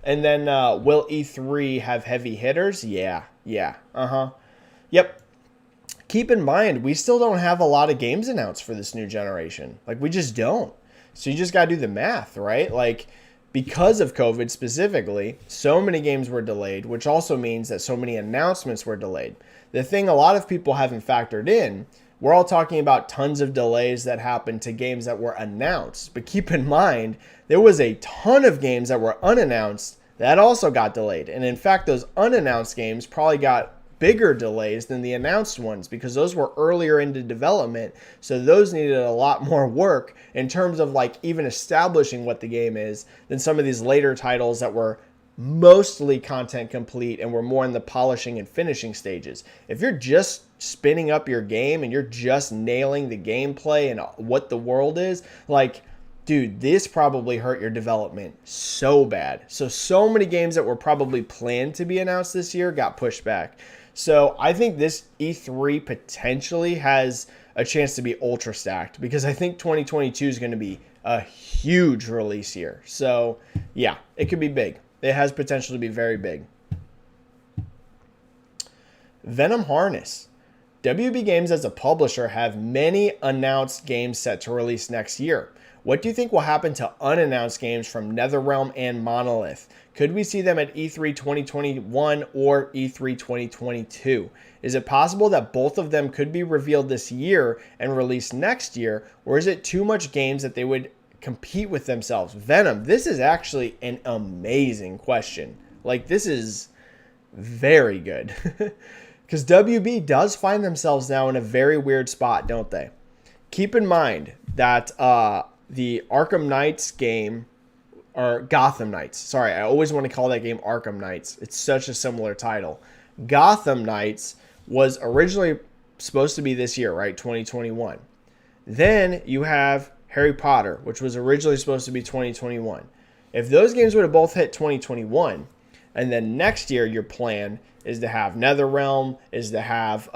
And then will E3 have heavy hitters? Yeah. Yep. Keep in mind, we still don't have a lot of games announced for this new generation. Like, we just don't. So you just got to do the math, right? Like, because of COVID specifically, so many games were delayed, which also means that so many announcements were delayed. The thing a lot of people haven't factored in, we're all talking about tons of delays that happened to games that were announced. But keep in mind, there was a ton of games that were unannounced that also got delayed. And in fact, those unannounced games probably got bigger delays than the announced ones because those were earlier into development. So those needed a lot more work in terms of like even establishing what the game is than some of these later titles that were mostly content complete and were more in the polishing and finishing stages. If you're just spinning up your game and you're just nailing the gameplay and what the world is, like, dude, this probably hurt your development so bad. So many games that were probably planned to be announced this year got pushed back. So I think this E3 potentially has a chance to be ultra stacked because I think 2022 is going to be a huge release year. So yeah, it could be big. It has potential to be very big. Venom Harness. WB Games as a publisher have many announced games set to release next year. What do you think will happen to unannounced games from NetherRealm and Monolith? Could we see them at E3 2021 or E3 2022? Is it possible that both of them could be revealed this year and released next year, or is it too much games that they would compete with themselves? Venom, this is actually an amazing question. Like, this is very good. Because WB does find themselves now in a very weird spot, don't they? Keep in mind that the Arkham Knights game, or Gotham Knights. Sorry, I always want to call that game Arkham Knights. It's such a similar title. Gotham Knights was originally supposed to be this year, right? 2021. Then you have Harry Potter, which was originally supposed to be 2021. If those games would have both hit 2021, and then next year your plan is to have NetherRealm, is to have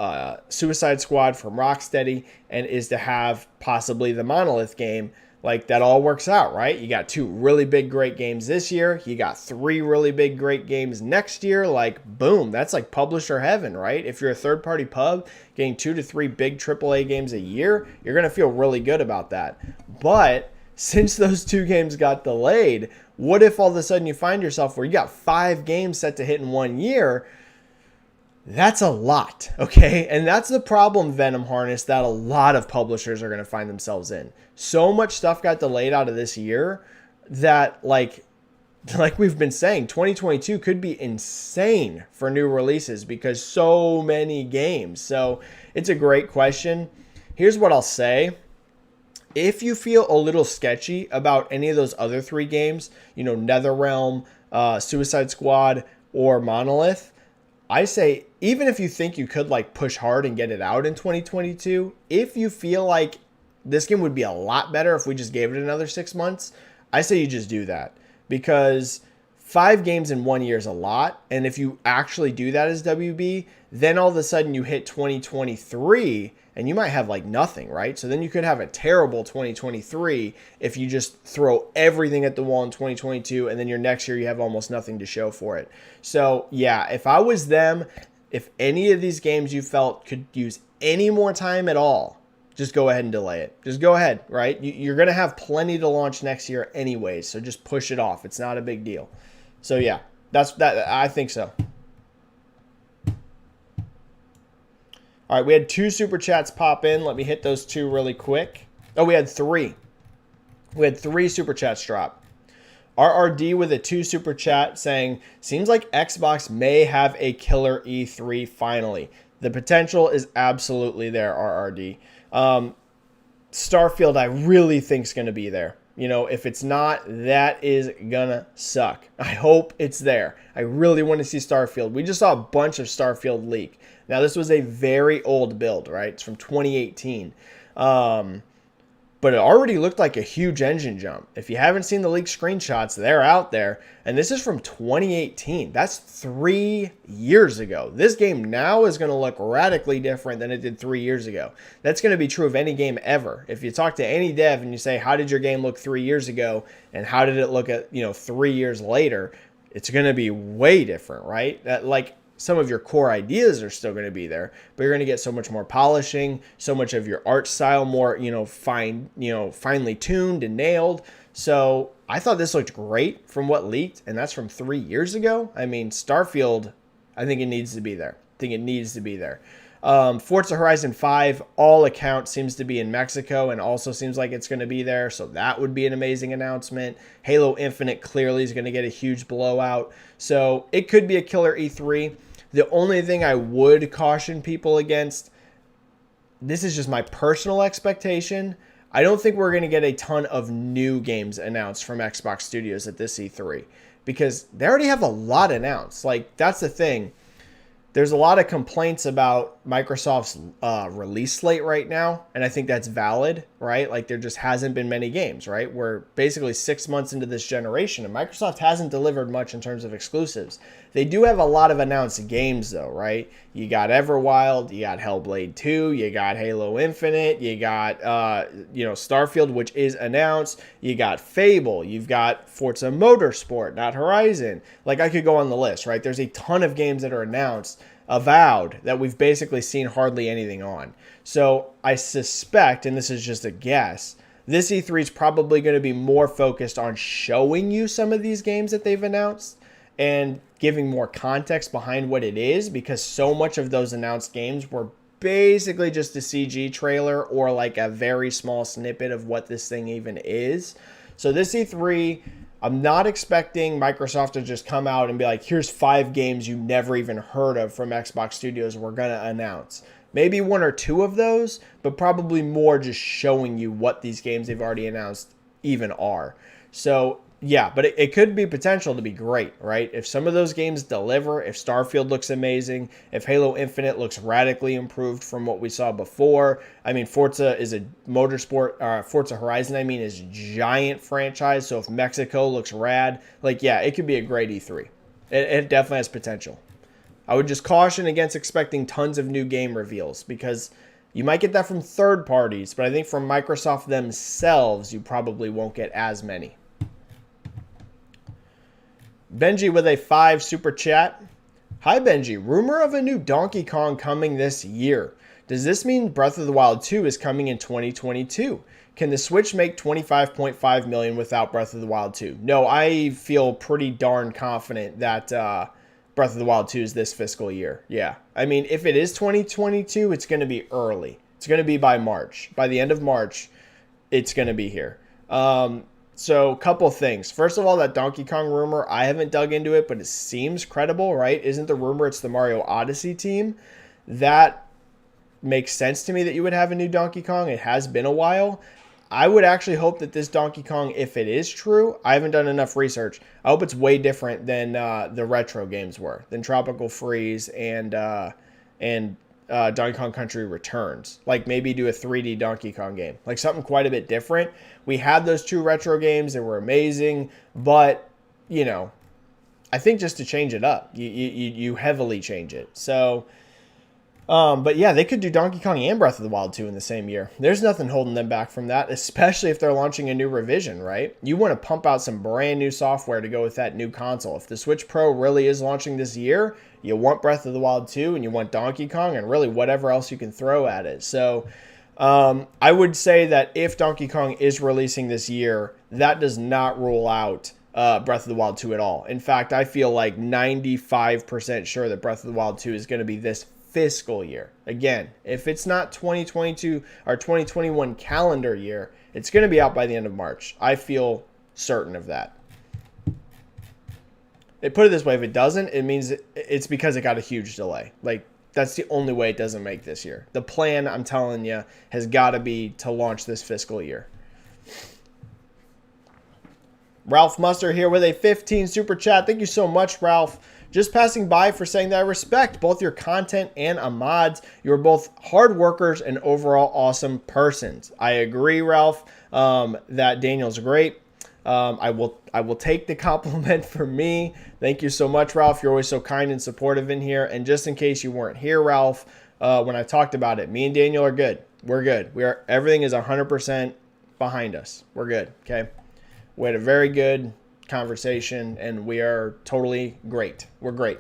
Suicide Squad from Rocksteady, and is to have possibly the Monolith game, like that all works out, right? You got 2 really big, great games this year. You got 3 really big, great games next year. Like, boom, that's like publisher heaven, right? If you're a third-party pub getting 2 to 3 big AAA games a year, you're going to feel really good about that. But since those 2 games got delayed, what if all of a sudden you find yourself where you got 5 games set to hit in 1 year? That's a lot, okay? And that's the problem, Venom Harness, that a lot of publishers are going to find themselves in. So much stuff got delayed out of this year that, like we've been saying, 2022 could be insane for new releases because so many games. So it's a great question. Here's what I'll say. If you feel a little sketchy about any of those other 3 games, NetherRealm, Suicide Squad, or Monolith, I say, even if you think you could like push hard and get it out in 2022, if you feel like this game would be a lot better if we just gave it another 6 months, I say you just do that because 5 games in 1 year is a lot. And if you actually do that as WB, then all of a sudden you hit 2023 and you might have like nothing, right? So then you could have a terrible 2023 if you just throw everything at the wall in 2022 and then your next year you have almost nothing to show for it. So yeah, if I was them, if any of these games you felt could use any more time at all, just go ahead and delay it. Just go ahead, right? You're going to have plenty to launch next year anyways, so just push it off. It's not a big deal. So yeah, that's that. I think so. All right, we had 2 super chats pop in. Let me hit those 2 really quick. Oh, we had 3. We had 3 super chats drop. RRD with a 2 super chat saying, seems like Xbox may have a killer E3 finally. The potential is absolutely there, RRD. Starfield, I really think is going to be there. You know, if it's not, that is gonna suck. I hope it's there. I really want to see Starfield. We just saw a bunch of Starfield leak. Now, this was a very old build, right? It's from 2018. But it already looked like a huge engine jump. If you haven't seen the leaked screenshots, they're out there. And this is from 2018. That's 3 years ago. This game now is going to look radically different than it did 3 years ago. That's going to be true of any game ever. If you talk to any dev and you say, how did your game look 3 years ago? And how did it look at, 3 years later? It's going to be way different, right? Some of your core ideas are still going to be there, but you're going to get so much more polishing, so much of your art style more, finely tuned and nailed. So I thought this looked great from what leaked, and that's from 3 years ago. I mean, Starfield, I think it needs to be there. Forza Horizon 5, all accounts, seems to be in Mexico and also seems like it's going to be there. So that would be an amazing announcement. Halo Infinite clearly is going to get a huge blowout. So it could be a killer E3. The only thing I would caution people against, this is just my personal expectation. I don't think we're going to get a ton of new games announced from Xbox Studios at this E3 because they already have a lot announced. That's the thing. There's a lot of complaints about Microsoft's release slate right now, and I think that's valid, right? There just hasn't been many games, right? We're basically 6 months into this generation, and Microsoft hasn't delivered much in terms of exclusives. They do have a lot of announced games, though, right? You got Everwild, you got Hellblade 2, you got Halo Infinite, you got Starfield, which is announced, you got Fable, you've got Forza Motorsport, not Horizon. I could go on the list, right? There's a ton of games that are announced, avowed, that we've basically seen hardly anything on. So I suspect, and this is just a guess, this E3 is probably going to be more focused on showing you some of these games that they've announced and giving more context behind what it is, because so much of those announced games were basically just a CG trailer or a very small snippet of what this thing even is. So this E3, I'm not expecting Microsoft to just come out and be like, here's 5 games you never even heard of from Xbox Studios we're going to announce. Maybe 1 or 2 of those, but probably more just showing you what these games they've already announced even are. So yeah, but it could be potential to be great, right? If some of those games deliver, if Starfield looks amazing, if Halo Infinite looks radically improved from what we saw before. I mean, Forza is a motorsport, Forza Horizon, is a giant franchise. So if Mexico looks rad, it could be a great E3. It definitely has potential. I would just caution against expecting tons of new game reveals because you might get that from third parties, but I think from Microsoft themselves, you probably won't get as many. Benji with a 5 super chat. Hi Benji, rumor of a new Donkey Kong coming this year. Does this mean Breath of the Wild 2 is coming in 2022? Can the Switch make $25.5 million without Breath of the Wild 2? No, I feel pretty darn confident that Breath of the Wild 2 is this fiscal year. Yeah. If it is 2022, it's going to be early. It's going to be by March. By the end of March, it's going to be here. So, couple things. First of all, that Donkey Kong rumor, I haven't dug into it, but it seems credible, right? Isn't the rumor it's the Mario Odyssey team? That makes sense to me that you would have a new Donkey Kong. It has been a while. I would actually hope that this Donkey Kong, if it is true, I haven't done enough research. I hope it's way different than the retro games were, than Tropical Freeze and Donkey Kong Country Returns. Maybe do a 3D Donkey Kong game. Something quite a bit different. We had those 2 retro games. They were amazing. But, I think just to change it up, you heavily change it. So, But yeah, they could do Donkey Kong and Breath of the Wild 2 in the same year. There's nothing holding them back from that, especially if they're launching a new revision, right? You want to pump out some brand new software to go with that new console. If the Switch Pro really is launching this year, you want Breath of the Wild 2 and you want Donkey Kong and really whatever else you can throw at it. So I would say that if Donkey Kong is releasing this year, that does not rule out Breath of the Wild 2 at all. In fact, I feel like 95% sure that Breath of the Wild 2 is going to be this fiscal year. Again, if it's not 2022 or 2021 calendar year, it's going to be out by the end of March. I feel certain of that. They put it this way, if it doesn't, it means it's because it got a huge delay. Like, that's the only way it doesn't make this year. The plan, I'm telling you, has got to be to launch this fiscal year. Ralph Muster here with a 15 super chat. Thank you so much, Ralph. Just passing by for saying that I respect both your content and Ahmad's. You're both hard workers and overall awesome persons. I agree, Ralph, that Daniel's great. I will take the compliment from me. Thank you so much, Ralph. You're always so kind and supportive in here. And just in case you weren't here, Ralph, when I talked about it, me and Daniel are good. We're good. Everything is 100% behind us. We're good. Okay. We had a very good conversation and we are totally great. We're great.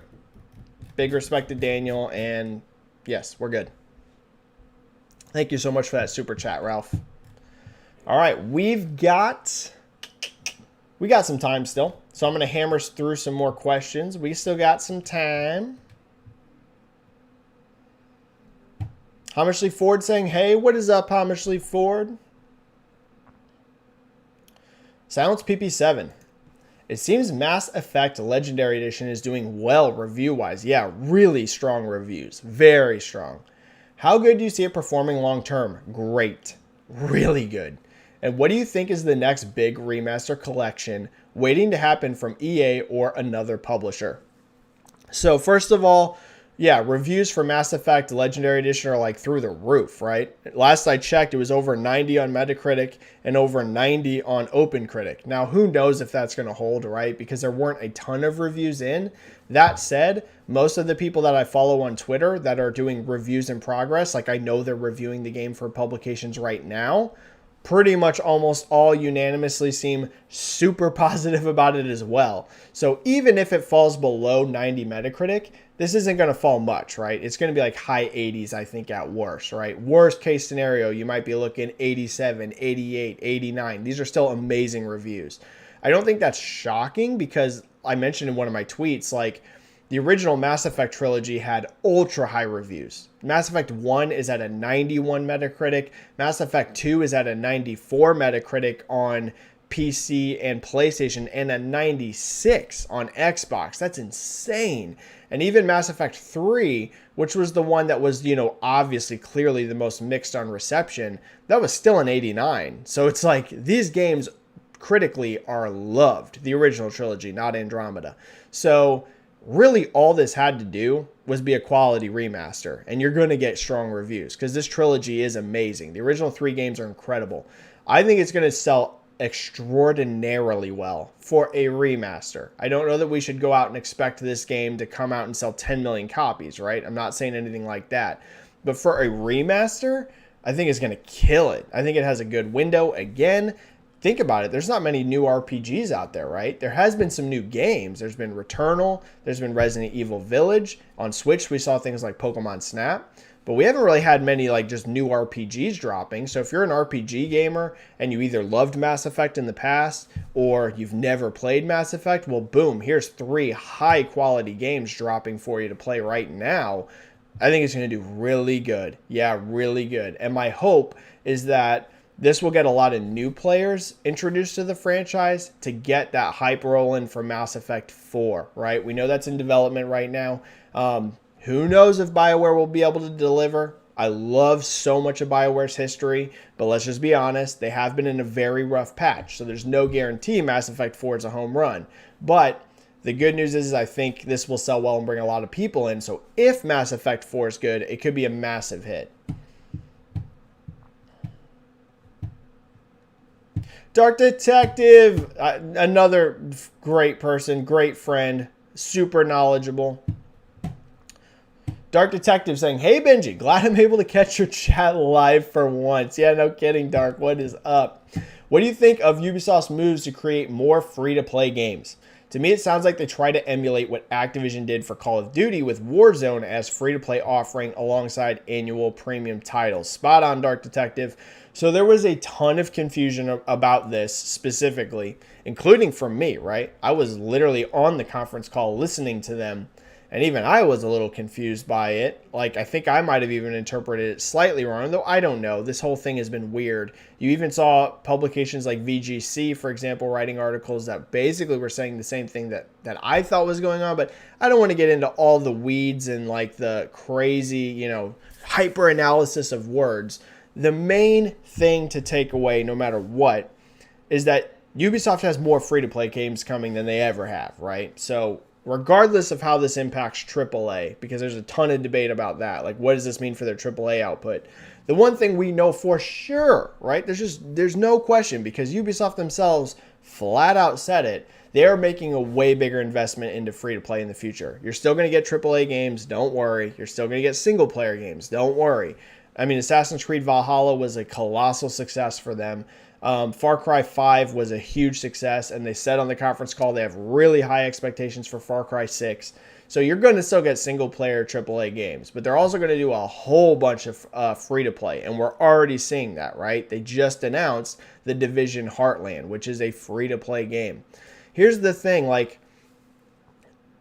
Big respect to Daniel, and yes, we're good. Thank you so much for that super chat, Ralph. All right, we got some time still, so I'm going to hammer through some more questions. We still got some time. Homishley Ford saying, hey, what is up, Homishley Ford? Silence PP7. It seems Mass Effect Legendary Edition is doing well review-wise. Yeah, really strong reviews. Very strong. How good do you see it performing long-term? Great. Really good. And what do you think is the next big remaster collection waiting to happen from EA or another publisher? So first of all, yeah, reviews for Mass Effect Legendary Edition are like through the roof, right? Last I checked, it was over 90 on Metacritic and over 90 on OpenCritic. Now, who knows if that's going to hold, right? Because there weren't a ton of reviews in. That said, most of the people that I follow on Twitter that are doing reviews in progress, like I know they're reviewing the game for publications right now, pretty much almost all unanimously seem super positive about it as well. So even if it falls below 90 Metacritic, this isn't going to fall much, right? It's going to be like high 80s, I think, at worst, right? Worst case scenario, you might be looking 87, 88, 89. These are still amazing reviews. I don't think that's shocking because I mentioned in one of my tweets, like, the original Mass Effect trilogy had ultra high reviews. Mass Effect 1 is at a 91 Metacritic. Mass Effect 2 is at a 94 Metacritic on PC and PlayStation and a 96 on Xbox. That's insane. And even Mass Effect 3, which was the one that was, obviously clearly the most mixed on reception, that was still an 89. So it's like these games critically are loved. The original trilogy, not Andromeda. So really all this had to do was be a quality remaster, and you're going to get strong reviews because this trilogy is amazing. The original 3 games are incredible. I think it's going to sell extraordinarily well for a remaster. I don't know that we should go out and expect this game to come out and sell 10 million copies, right? I'm not saying anything like that. But for a remaster, I think it's going to kill it. I think it has a good window. Again, think about it. There's not many new RPGs out there, right? There has been some new games. There's been Returnal. There's been Resident Evil Village. On Switch, we saw things like Pokemon Snap. But we haven't really had many like just new RPGs dropping. So if you're an RPG gamer and you either loved Mass Effect in the past or you've never played Mass Effect, well, boom, here's 3 high quality games dropping for you to play right now. I think it's going to do really good. Yeah, really good. And my hope is that this will get a lot of new players introduced to the franchise to get that hype rolling for Mass Effect 4, right? We know that's in development right now. Who knows if BioWare will be able to deliver? I love so much of BioWare's history, but let's just be honest, they have been in a very rough patch, so there's no guarantee Mass Effect 4 is a home run. But the good news is I think this will sell well and bring a lot of people in, so if Mass Effect 4 is good, it could be a massive hit. Dark Detective, another great person, great friend, super knowledgeable. Dark Detective saying, hey, Benji, glad I'm able to catch your chat live for once. Yeah, no kidding, Dark. What is up? What do you think of Ubisoft's moves to create more free-to-play games? To me, it sounds like they try to emulate what Activision did for Call of Duty with Warzone as free-to-play offering alongside annual premium titles. Spot on, Dark Detective. So there was a ton of confusion about this specifically, including from me, right? I was literally on the conference call listening to them, and even I was a little confused by it. Like, I think I might have even interpreted it slightly wrong, though I don't know. This whole thing has been weird. You even saw publications like VGC, for example, writing articles that basically were saying the same thing that I thought was going on, but I don't want to get into all the weeds and like the crazy, hyper analysis of words. The main thing to take away, no matter what, is that Ubisoft has more free-to-play games coming than they ever have, right? So regardless of how this impacts AAA, because there's a ton of debate about that, like what does this mean for their AAA output? The one thing we know for sure, right? There's no question, because Ubisoft themselves flat out said it. They are making a way bigger investment into free-to-play in the future. You're still going to get AAA games, don't worry. You're still going to get single-player games, don't worry. I mean, Assassin's Creed Valhalla was a colossal success for them. Far Cry 5 was a huge success, and they said on the conference call they have really high expectations for Far Cry 6. So you're going to still get single-player AAA games, but they're also going to do a whole bunch of free-to-play, and we're already seeing that, right? They just announced The Division Heartland, which is a free-to-play game. Here's the thing, like,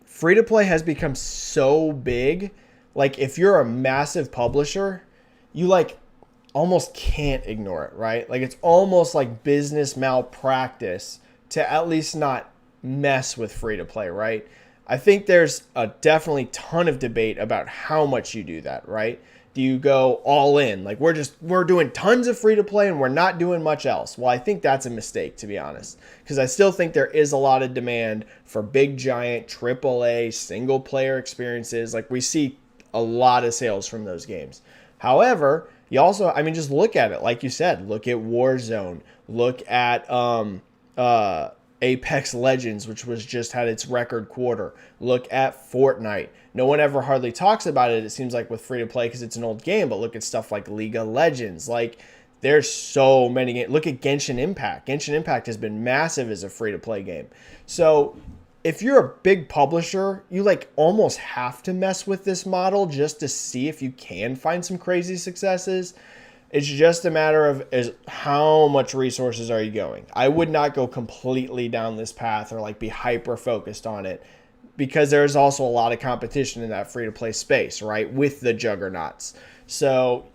free-to-play has become so big, like, if you're a massive publisher, you, like, almost can't ignore it, right? Like, it's almost like business malpractice to at least not mess with free-to-play, right? I think there's a definitely ton of debate about how much you do that, right? Do you go all in? Like, we're doing tons of free-to-play and we're not doing much else. Well, I think that's a mistake, to be honest, because I still think there is a lot of demand for big, giant AAA single-player experiences. Like, we see a lot of sales from those games. However, you also, I mean, just look at it. Like you said, look at Warzone. Look at Apex Legends, which was just had its record quarter. Look at Fortnite. No one ever hardly talks about it, it seems like, with free-to-play because it's an old game. But look at stuff like League of Legends. Like, there's so many games. Look at Genshin Impact. Genshin Impact has been massive as a free-to-play game. So if you're a big publisher, you like almost have to mess with this model just to see if you can find some crazy successes. It's just a matter of how much resources are you going. I would not go completely down this path or like be hyper focused on it, because there's also a lot of competition in that free-to-play space, right, with the juggernauts. So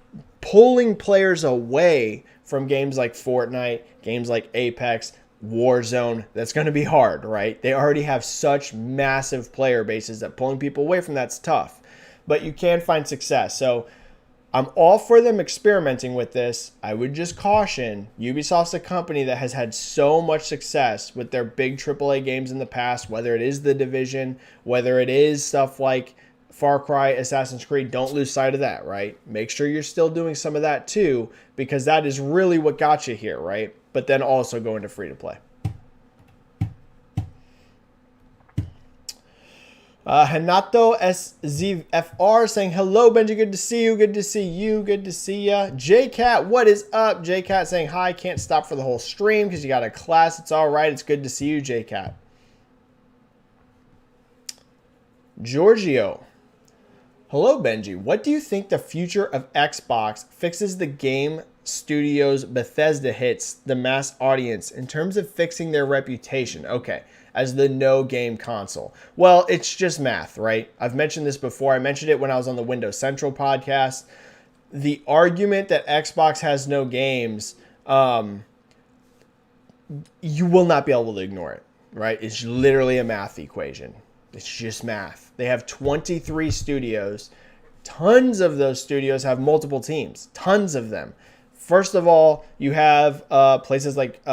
pulling players away from games like Fortnite, games like Apex, Warzone, that's going to be hard, right? They already have such massive player bases that pulling people away from that's tough, but you can find success. So I'm all for them experimenting with this. I would just caution, Ubisoft's a company that has had so much success with their big AAA games in the past, whether it is The Division, whether it is stuff like Far Cry, Assassin's Creed. Don't lose sight of that, right? Make sure you're still doing some of that too, because that is really what got you here, right? But then also go into free-to-play. Hanato SZFR saying, hello, Benji, good to see you, good to see you, good to see ya. JCat, what is up? JCat saying, hi, can't stop for the whole stream because you got a class. It's all right. It's good to see you, JCat. Giorgio, hello, Benji. What do you think the future of Xbox fixes the game studios Bethesda hits the mass audience in terms of fixing their reputation? Okay, as the no game console. Well, it's just math, right? I've mentioned this before. I mentioned it when I was on the Windows Central podcast. The argument that Xbox has no games, you will not be able to ignore it, right? It's literally a math equation. It's just math. They have 23 studios. Tons of those studios have multiple teams. Tons of them. First of all, you have places like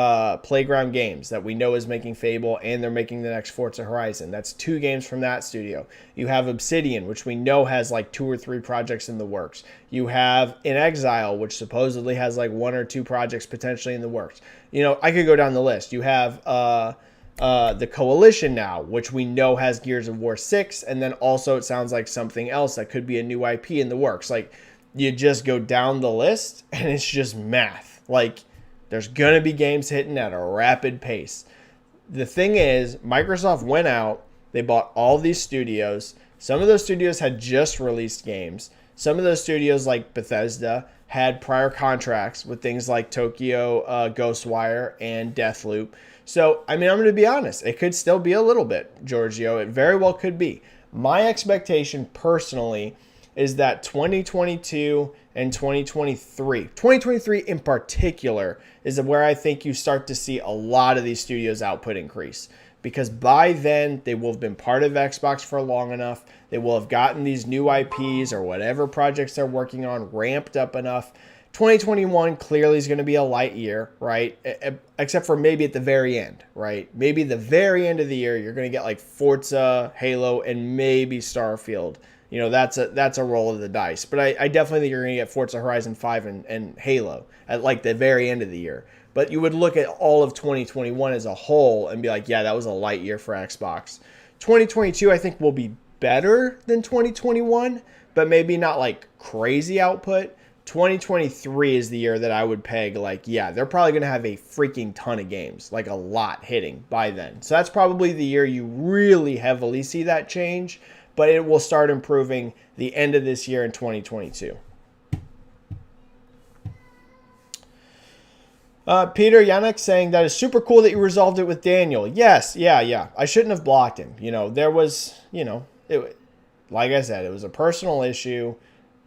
Playground Games that we know is making Fable, and they're making the next Forza Horizon. That's 2 games from that studio. You have Obsidian, which we know has like 2 or 3 projects in the works. You have In Exile, which supposedly has like 1 or 2 projects potentially in the works. You know, I could go down the list. You have the Coalition now, which we know has Gears of War 6, and then also it sounds like something else that could be a new IP in the works. Like, you just go down the list, and it's just math. Like, there's going to be games hitting at a rapid pace. The thing is, Microsoft went out, they bought all these studios. Some of those studios had just released games. Some of those studios, like Bethesda, had prior contracts with things like Tokyo Ghostwire and Deathloop. So, I mean, I'm going to be honest. It could still be a little bit, Giorgio. It very well could be. My expectation personally is that 2022 and 2023 in particular, is where I think you start to see a lot of these studios' output increase. Because by then, they will have been part of Xbox for long enough. They will have gotten these new IPs or whatever projects they're working on ramped up enough. 2021 clearly is going to be a light year, right? Except for maybe at the very end, right? Maybe the very end of the year, you're going to get like Forza, Halo, and maybe Starfield. You know, that's a roll of the dice. But I definitely think you're going to get Forza Horizon 5 and Halo at like the very end of the year. But you would look at all of 2021 as a whole and be like, yeah, that was a light year for Xbox. 2022, I think, will be better than 2021, but maybe not like crazy output. 2023 is the year that I would peg like, yeah, they're probably going to have a freaking ton of games, like a lot hitting by then. So that's probably the year you really heavily see that change, but it will start improving the end of this year in 2022. Peter Yannick saying that is super cool that you resolved it with Daniel. Yes, yeah. I shouldn't have blocked him. You know, there was, like I said, it was a personal issue.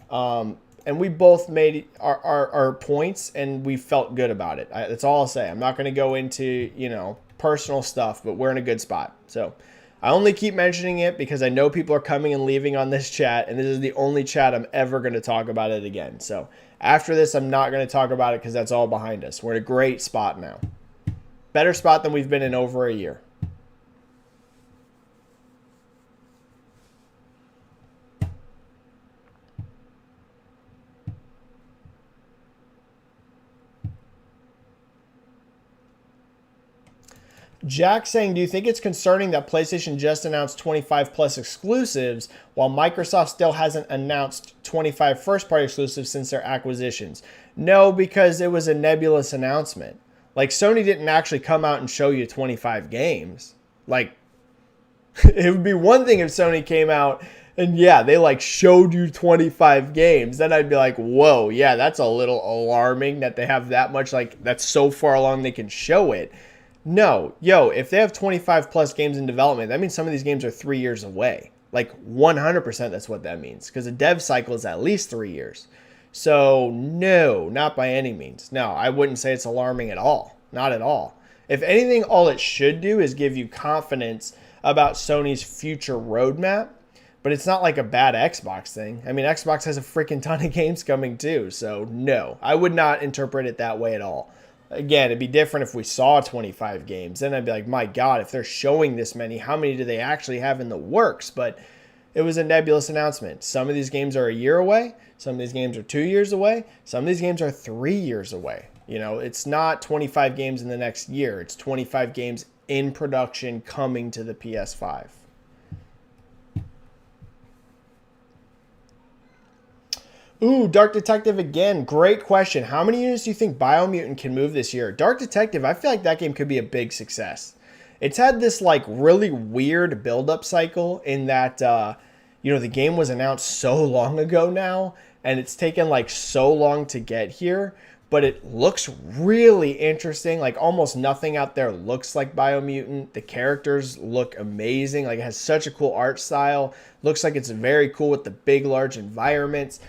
And we both made our points, and we felt good about it. That's all I'll say. I'm not going to go into, personal stuff, but we're in a good spot. So I only keep mentioning it because I know people are coming and leaving on this chat, and this is the only chat I'm ever going to talk about it again. So after this, I'm not going to talk about it because that's all behind us. We're in a great spot now. Better spot than we've been in over a year. Jack saying, do you think it's concerning that PlayStation just announced 25 plus exclusives while Microsoft still hasn't announced 25 first-party exclusives since their acquisitions? No, because it was a nebulous announcement. Like, Sony didn't actually come out and show you 25 games. Like, it would be one thing if Sony came out and, yeah, they, like, showed you 25 games. Then I'd be like, whoa, yeah, that's a little alarming that they have that much, like, that's so far along they can show it. No, if they have 25 plus games in development, that means some of these games are 3 years away. Like 100% that's what that means, because the dev cycle is at least 3 years. So no, not by any means. No, I wouldn't say it's alarming at all. Not at all. If anything, all it should do is give you confidence about Sony's future roadmap, but it's not like a bad Xbox thing. I mean, Xbox has a freaking ton of games coming too, so no, I would not interpret it that way at all. Again, it'd be different if we saw 25 games. Then I'd be like, my God, if they're showing this many, how many do they actually have in the works? But it was a nebulous announcement. Some of these games are a year away. Some of these games are 2 years away. Some of these games are 3 years away. You know, it's not 25 games in the next year. It's 25 games in production coming to the PS5. Ooh, Dark Detective again. Great question. How many units do you think Biomutant can move this year? Dark Detective, I feel like that game could be a big success. It's had this like really weird build-up cycle in that, the game was announced so long ago now, and it's taken like so long to get here, but it looks really interesting. Like almost nothing out there looks like Biomutant. The characters look amazing. Like it has such a cool art style. Looks like it's very cool with the big, large environments.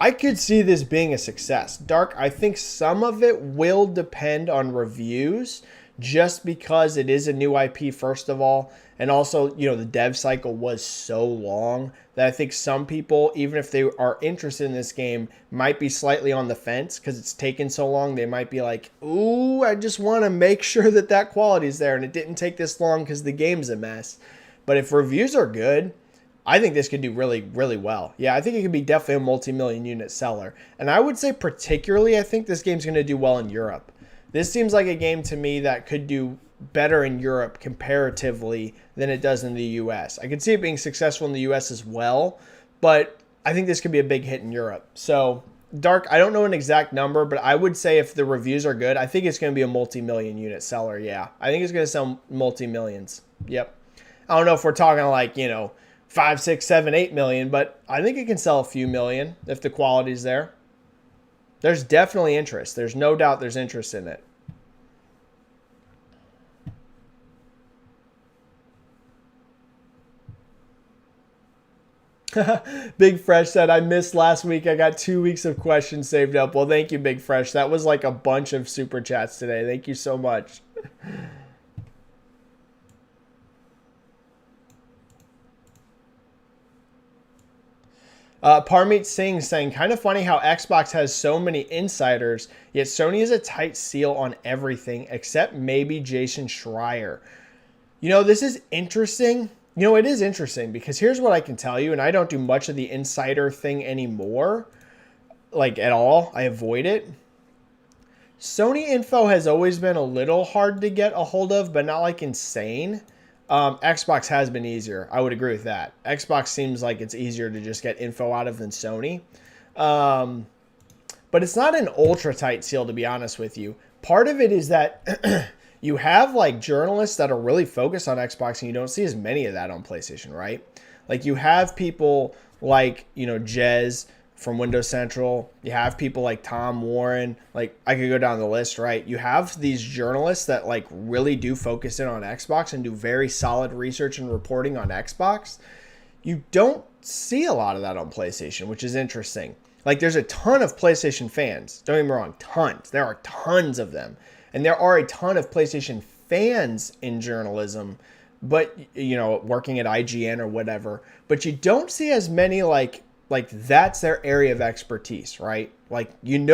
I could see this being a success. Dark, I think some of it will depend on reviews just because it is a new IP, first of all. And also, the dev cycle was so long that I think some people, even if they are interested in this game, might be slightly on the fence because it's taken so long. They might be like, ooh, I just want to make sure that quality is there and it didn't take this long because the game's a mess. But if reviews are good, I think this could do really, really well. Yeah, I think it could be definitely a multi-million unit seller. And I would say particularly, I think this game's going to do well in Europe. This seems like a game to me that could do better in Europe comparatively than it does in the US. I could see it being successful in the US as well, but I think this could be a big hit in Europe. So Dark, I don't know an exact number, but I would say if the reviews are good, I think it's going to be a multi-million unit seller. Yeah, I think it's going to sell multi-millions. Yep. I don't know if we're talking like, 5, 6, 7, 8 million, but I think it can sell a few million if the quality's there. There's definitely interest. There's no doubt there's interest in it. Big Fresh said, I missed last week. I got 2 weeks of questions saved up. Well, thank you, Big Fresh. That was like a bunch of super chats today. Thank you so much. Parmeet Singh saying, kind of funny how Xbox has so many insiders, yet Sony has a tight seal on everything except maybe Jason Schreier. This is interesting. It is interesting because here's what I can tell you, and I don't do much of the insider thing anymore, like at all. I avoid it. Sony info has always been a little hard to get a hold of, but not like insane. Xbox has been easier. I would agree with that. Xbox seems like it's easier to just get info out of than Sony. But it's not an ultra tight seal, to be honest with you. Part of it is that you have like journalists that are really focused on Xbox, and you don't see as many of that on PlayStation, right? Like you have people like, Jez from Windows Central. You have people like Tom Warren. Like I could go down the list, right? You have these journalists that like really do focus in on Xbox and do very solid research and reporting on Xbox. You don't see a lot of that on PlayStation, which is interesting. Like there's a ton of PlayStation fans. Don't get me wrong, tons. There are tons of them. And there are a ton of PlayStation fans in journalism, but working at IGN or whatever. But you don't see as many like that's their area of expertise, right? Like when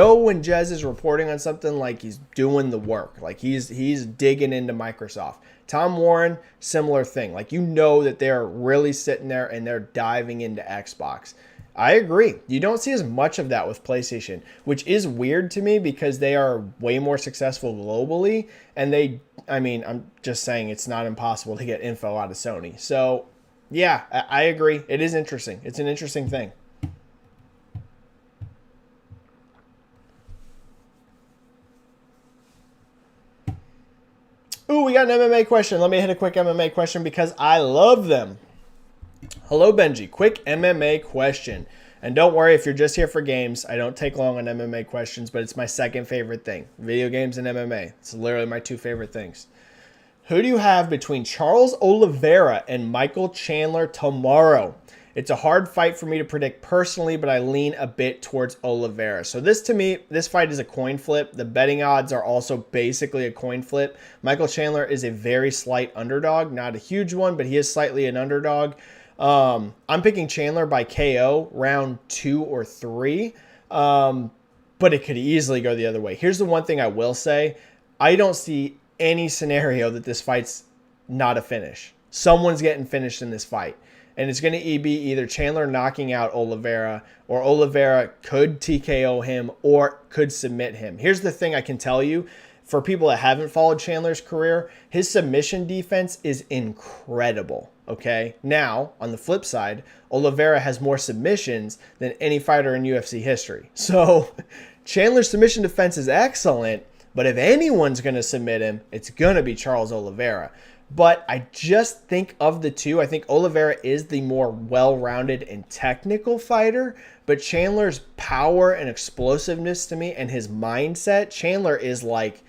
Jez is reporting on something, like he's doing the work, like he's digging into Microsoft. Tom Warren, similar thing. Like that they're really sitting there and they're diving into Xbox. I agree. You don't see as much of that with PlayStation, which is weird to me because they are way more successful globally. And I'm just saying it's not impossible to get info out of Sony. So, yeah, I agree. It is interesting. It's an interesting thing. Ooh, we got an MMA question. Let me hit a quick MMA question because I love them. Hello, Benji. Quick MMA question. And don't worry if you're just here for games. I don't take long on MMA questions, but it's my second favorite thing. Video games and MMA. It's literally my two favorite things. Who do you have between Charles Oliveira and Michael Chandler tomorrow? It's a hard fight for me to predict personally, but I lean a bit towards Oliveira. So to me, this fight is a coin flip. The betting odds are also basically a coin flip. Michael Chandler is a very slight underdog, not a huge one, but he is slightly an underdog. I'm picking Chandler by KO round 2 or 3, but it could easily go the other way. Here's the one thing I will say. I don't see any scenario that this fight's not a finish. Someone's getting finished in this fight. And it's going to be either Chandler knocking out Oliveira, or Oliveira could TKO him or could submit him. Here's the thing I can tell you. For people that haven't followed Chandler's career, his submission defense is incredible, okay? Now, on the flip side, Oliveira has more submissions than any fighter in UFC history. So, Chandler's submission defense is excellent, but if anyone's going to submit him, it's going to be Charles Oliveira. But I just think of the two, I think Oliveira is the more well-rounded and technical fighter, but Chandler's power and explosiveness to me and his mindset, Chandler is like,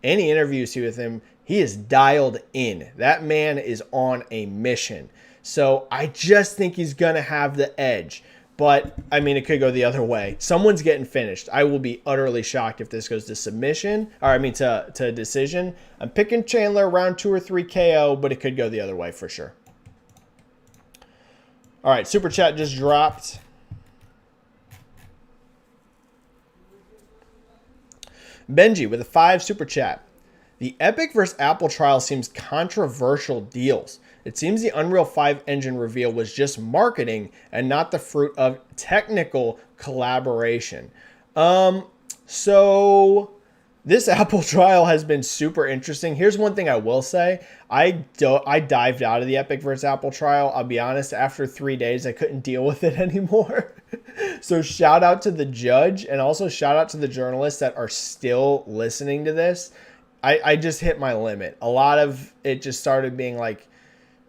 any interview you see with him, he is dialed in. That man is on a mission. So I just think he's going to have the edge. But, it could go the other way. Someone's getting finished. I will be utterly shocked if this goes to submission. To decision. I'm picking Chandler round 2 or 3 KO, but it could go the other way for sure. All right, Super Chat just dropped. Benji with a 5 Super Chat. The Epic vs. Apple trial seems controversial deals. It seems the Unreal 5 engine reveal was just marketing and not the fruit of technical collaboration. So This Apple trial has been super interesting. Here's one thing I will say. I dived out of the Epic versus Apple trial. I'll be honest, after 3 days, I couldn't deal with it anymore. So shout out to the judge and also shout out to the journalists that are still listening to this. I just hit my limit. A lot of it just started being like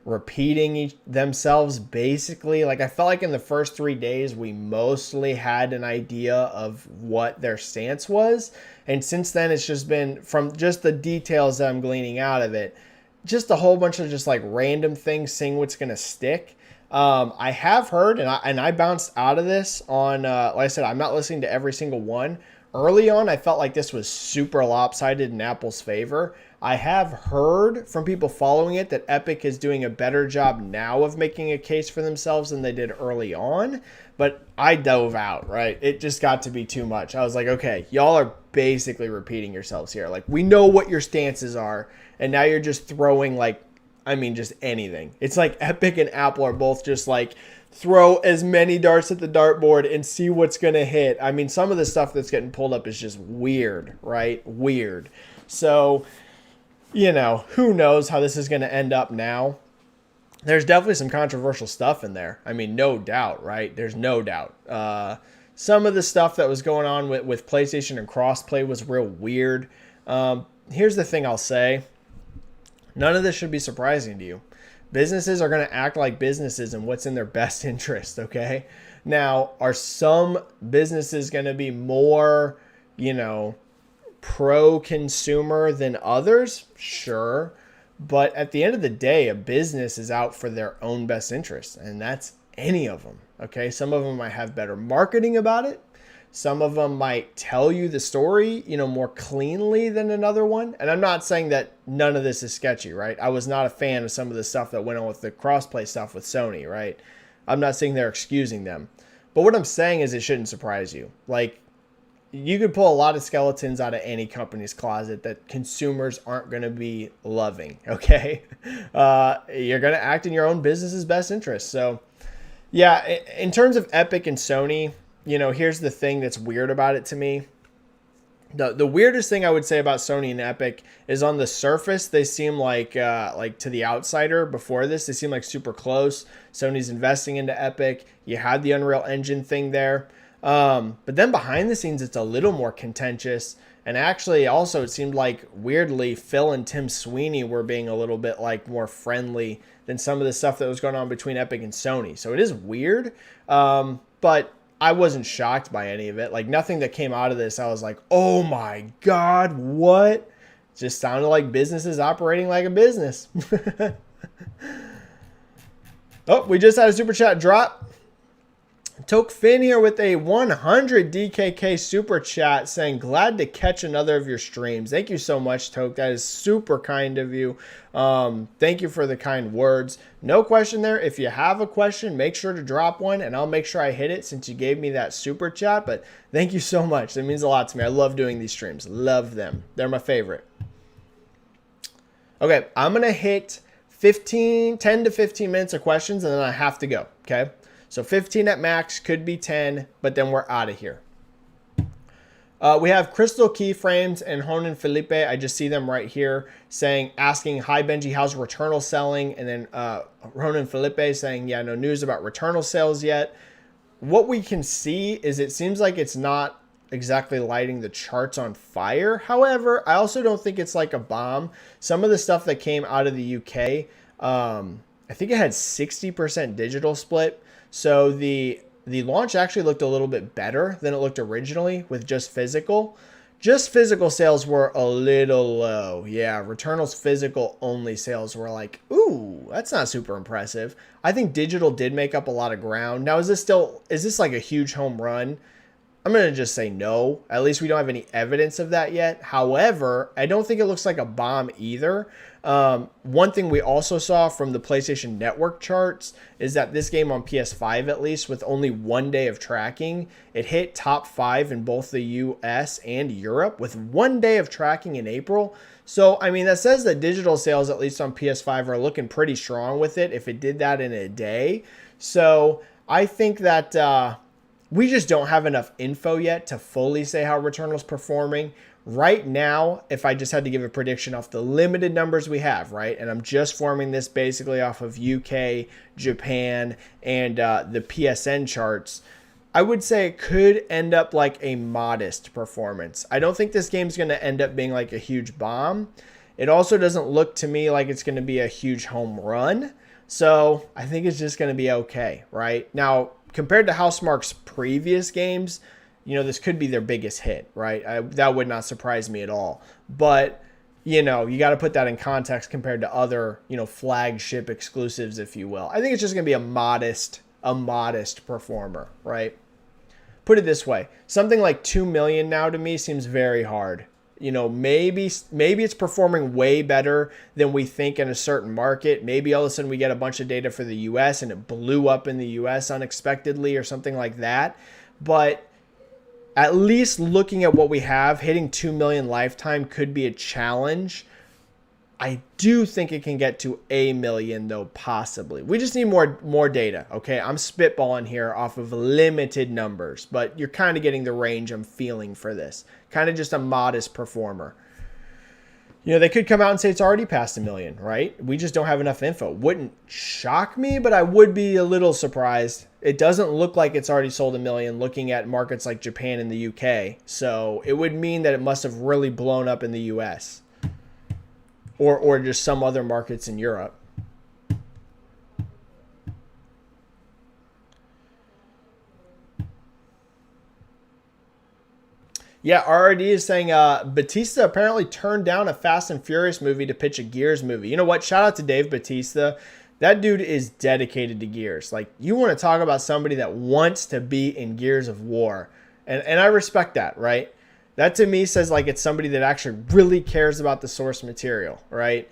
repeating themselves basically. Like I felt like in the first 3 days we mostly had an idea of what their stance was, and since then it's just been, from just the details that I'm gleaning out of it, just a whole bunch of just like random things, seeing what's gonna stick. I have heard, and I bounced out of this on, like I said, I'm not listening to every single one. Early on, I felt like this was super lopsided in Apple's favor. I have heard from people following it that Epic is doing a better job now of making a case for themselves than they did early on. But I dove out, right? It just got to be too much. I was like, okay, y'all are basically repeating yourselves here. Like, we know what your stances are, and now you're just throwing, like, I mean, just anything. It's like Epic and Apple are both just like, throw as many darts at the dartboard and see what's going to hit. I mean, some of the stuff that's getting pulled up is just weird, right? Weird. So, who knows how this is going to end up now. There's definitely some controversial stuff in there. I mean, no doubt, right? There's no doubt. Some of the stuff that was going on with PlayStation and crossplay was real weird. Here's the thing I'll say. None of this should be surprising to you. Businesses are going to act like businesses and what's in their best interest, okay? Now, are some businesses going to be more, pro-consumer than others? Sure. But at the end of the day, a business is out for their own best interest, and that's any of them, okay? Some of them might have better marketing about it. Some of them might tell you the story, more cleanly than another one. And I'm not saying that none of this is sketchy, right? I was not a fan of some of the stuff that went on with the crossplay stuff with Sony, right? I'm not saying they're excusing them. But what I'm saying is it shouldn't surprise you. Like, you could pull a lot of skeletons out of any company's closet that consumers aren't going to be loving, okay? You're going to act in your own business's best interest. So, yeah, in terms of Epic and Sony, here's the thing that's weird about it to me. The weirdest thing I would say about Sony and Epic is, on the surface, they seem like to the outsider before this, they seem like super close. Sony's investing into Epic. You had the Unreal Engine thing there. But then behind the scenes, it's a little more contentious. And actually, also, it seemed like, weirdly, Phil and Tim Sweeney were being a little bit like more friendly than some of the stuff that was going on between Epic and Sony. So it is weird. But I wasn't shocked by any of it. Like, nothing that came out of this, I was like, oh my God, what? It just sounded like businesses operating like a business. Oh, we just had a super chat drop. Toke Finn here with a 100 DKK super chat saying, glad to catch another of your streams. Thank you so much, Toke. That is super kind of you. Thank you for the kind words. No question there. If you have a question, make sure to drop one and I'll make sure I hit it since you gave me that super chat. But thank you so much. That means a lot to me. I love doing these streams. Love them. They're my favorite. Okay, I'm going to hit 10 to 15 minutes of questions and then I have to go. Okay. So 15 at max, could be 10, but then we're out of here. We have Crystal Keyframes and Honan Felipe. I just see them right here asking, hi Benji, how's Returnal selling? And then Honan Felipe saying, yeah, no news about Returnal sales yet. What we can see is it seems like it's not exactly lighting the charts on fire. However, I also don't think it's like a bomb. Some of the stuff that came out of the UK, I think it had 60% digital split. So the launch actually looked a little bit better than it looked originally with just physical. Just physical sales were a little low. Yeah, Returnal's physical only sales were like, ooh, that's not super impressive. I think digital did make up a lot of ground. Now, is this like a huge home run? I'm going to just say no. At least we don't have any evidence of that yet. However, I don't think it looks like a bomb either. One thing we also saw from the PlayStation Network charts is that this game on PS5, at least, with only 1 day of tracking, it hit top 5 in both the US and Europe with 1 day of tracking in April. So, I mean, that says that digital sales, at least on PS5, are looking pretty strong with it if it did that in a day. So, I think that we just don't have enough info yet to fully say how Returnal's performing. Right now, if I just had to give a prediction off the limited numbers we have, right, and I'm just forming this basically off of UK, Japan, and the PSN charts, I would say it could end up like a modest performance. I don't think this game's going to end up being like a huge bomb. It also doesn't look to me like it's going to be a huge home run. So I think it's just going to be okay, right? Now, compared to Housemarque's previous games, this could be their biggest hit, right? That would not surprise me at all. But, you got to put that in context compared to other, flagship exclusives, if you will. I think it's just going to be a modest performer, right? Put it this way, something like 2 million now to me seems very hard. Maybe it's performing way better than we think in a certain market. Maybe all of a sudden we get a bunch of data for the US and it blew up in the US unexpectedly or something like that. But at least looking at what we have, hitting 2 million lifetime could be a challenge. I do think it can get to a million though, possibly. We just need more data, okay? I'm spitballing here off of limited numbers, but you're kind of getting the range I'm feeling for this. Kind of just a modest performer. They could come out and say it's already past a million, right? We just don't have enough info. Wouldn't shock me, but I would be a little surprised. It doesn't look like it's already sold a million looking at markets like Japan and the UK. So it would mean that it must have really blown up in the US. Or just some other markets in Europe. Yeah, RRD is saying Batista apparently turned down a Fast and Furious movie to pitch a Gears movie. You know what? Shout out to Dave Batista. That dude is dedicated to Gears. Like, you want to talk about somebody that wants to be in Gears of War. And I respect that, right? That to me says like it's somebody that actually really cares about the source material, right?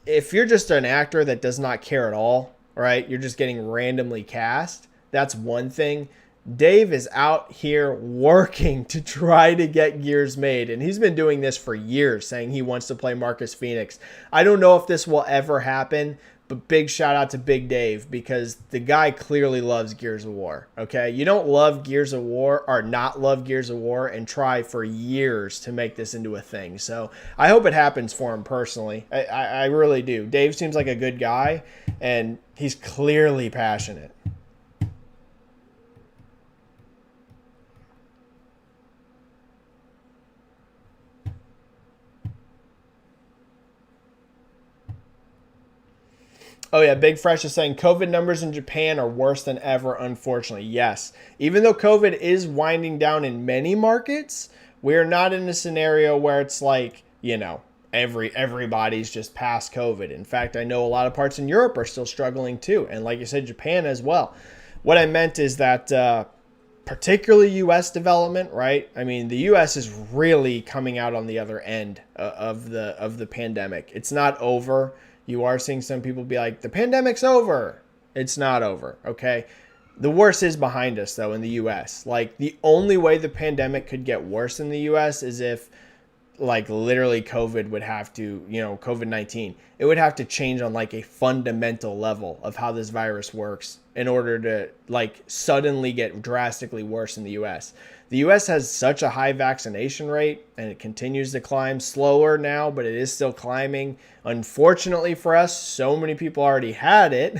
If you're just an actor that does not care at all, right? You're just getting randomly cast. That's one thing. Dave is out here working to try to get Gears made, and he's been doing this for years, saying he wants to play Marcus Phoenix. I don't know if this will ever happen, but big shout out to Big Dave because the guy clearly loves Gears of War, okay? You don't love Gears of War or not love Gears of War and try for years to make this into a thing. So I hope it happens for him personally. I really do. Dave seems like a good guy, and he's clearly passionate. Oh, yeah. Big Fresh is saying COVID numbers in Japan are worse than ever, unfortunately. Yes. Even though COVID is winding down in many markets, we're not in a scenario where it's like, everybody's just past COVID. In fact, I know a lot of parts in Europe are still struggling too. And like you said, Japan as well. What I meant is that particularly U.S. development, right? I mean, the U.S. is really coming out on the other end of the pandemic. It's not over. You are seeing some people be like, the pandemic's over. It's not over, okay? The worst is behind us, though, in the U.S. Like, the only way the pandemic could get worse in the U.S. is if, like, literally COVID would have to, COVID-19, it would have to change on, like, a fundamental level of how this virus works in order to, like, suddenly get drastically worse in the U.S. The U.S. has such a high vaccination rate, and it continues to climb slower now, but it is still climbing. Unfortunately for us, so many people already had it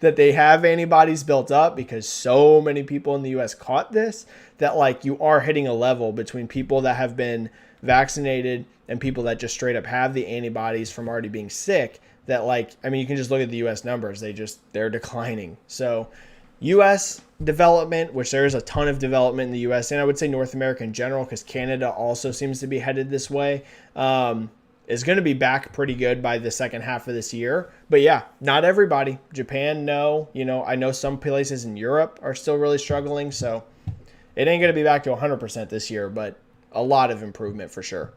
that they have antibodies built up because so many people in the U.S. caught this that, like, you are hitting a level between people that have been vaccinated and people that just straight up have the antibodies from already being sick that, like, I mean, you can just look at the U.S. numbers. They're declining. So U.S. development, which there is a ton of development in the U.S. and I would say North America in general, because Canada also seems to be headed this way, is going to be back pretty good by the second half of this year. But yeah, not everybody. Japan, no. I know some places in Europe are still really struggling, so it ain't going to be back to 100% this year, but a lot of improvement for sure.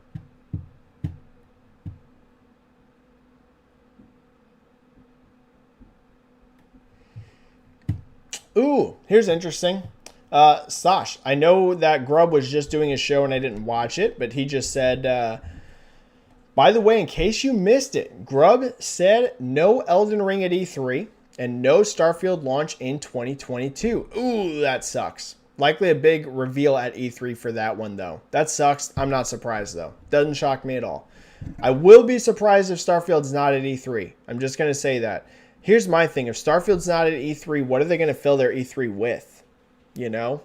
Ooh, here's interesting. Sash, I know that Grubb was just doing a show and I didn't watch it, but he just said, by the way, in case you missed it, Grubb said no Elden Ring at E3 and no Starfield launch in 2022. Ooh, that sucks. Likely a big reveal at E3 for that one, though. That sucks. I'm not surprised, though. Doesn't shock me at all. I will be surprised if Starfield's not at E3. I'm just going to say that. Here's my thing. If Starfield's not at E3, what are they going to fill their E3 with? You know?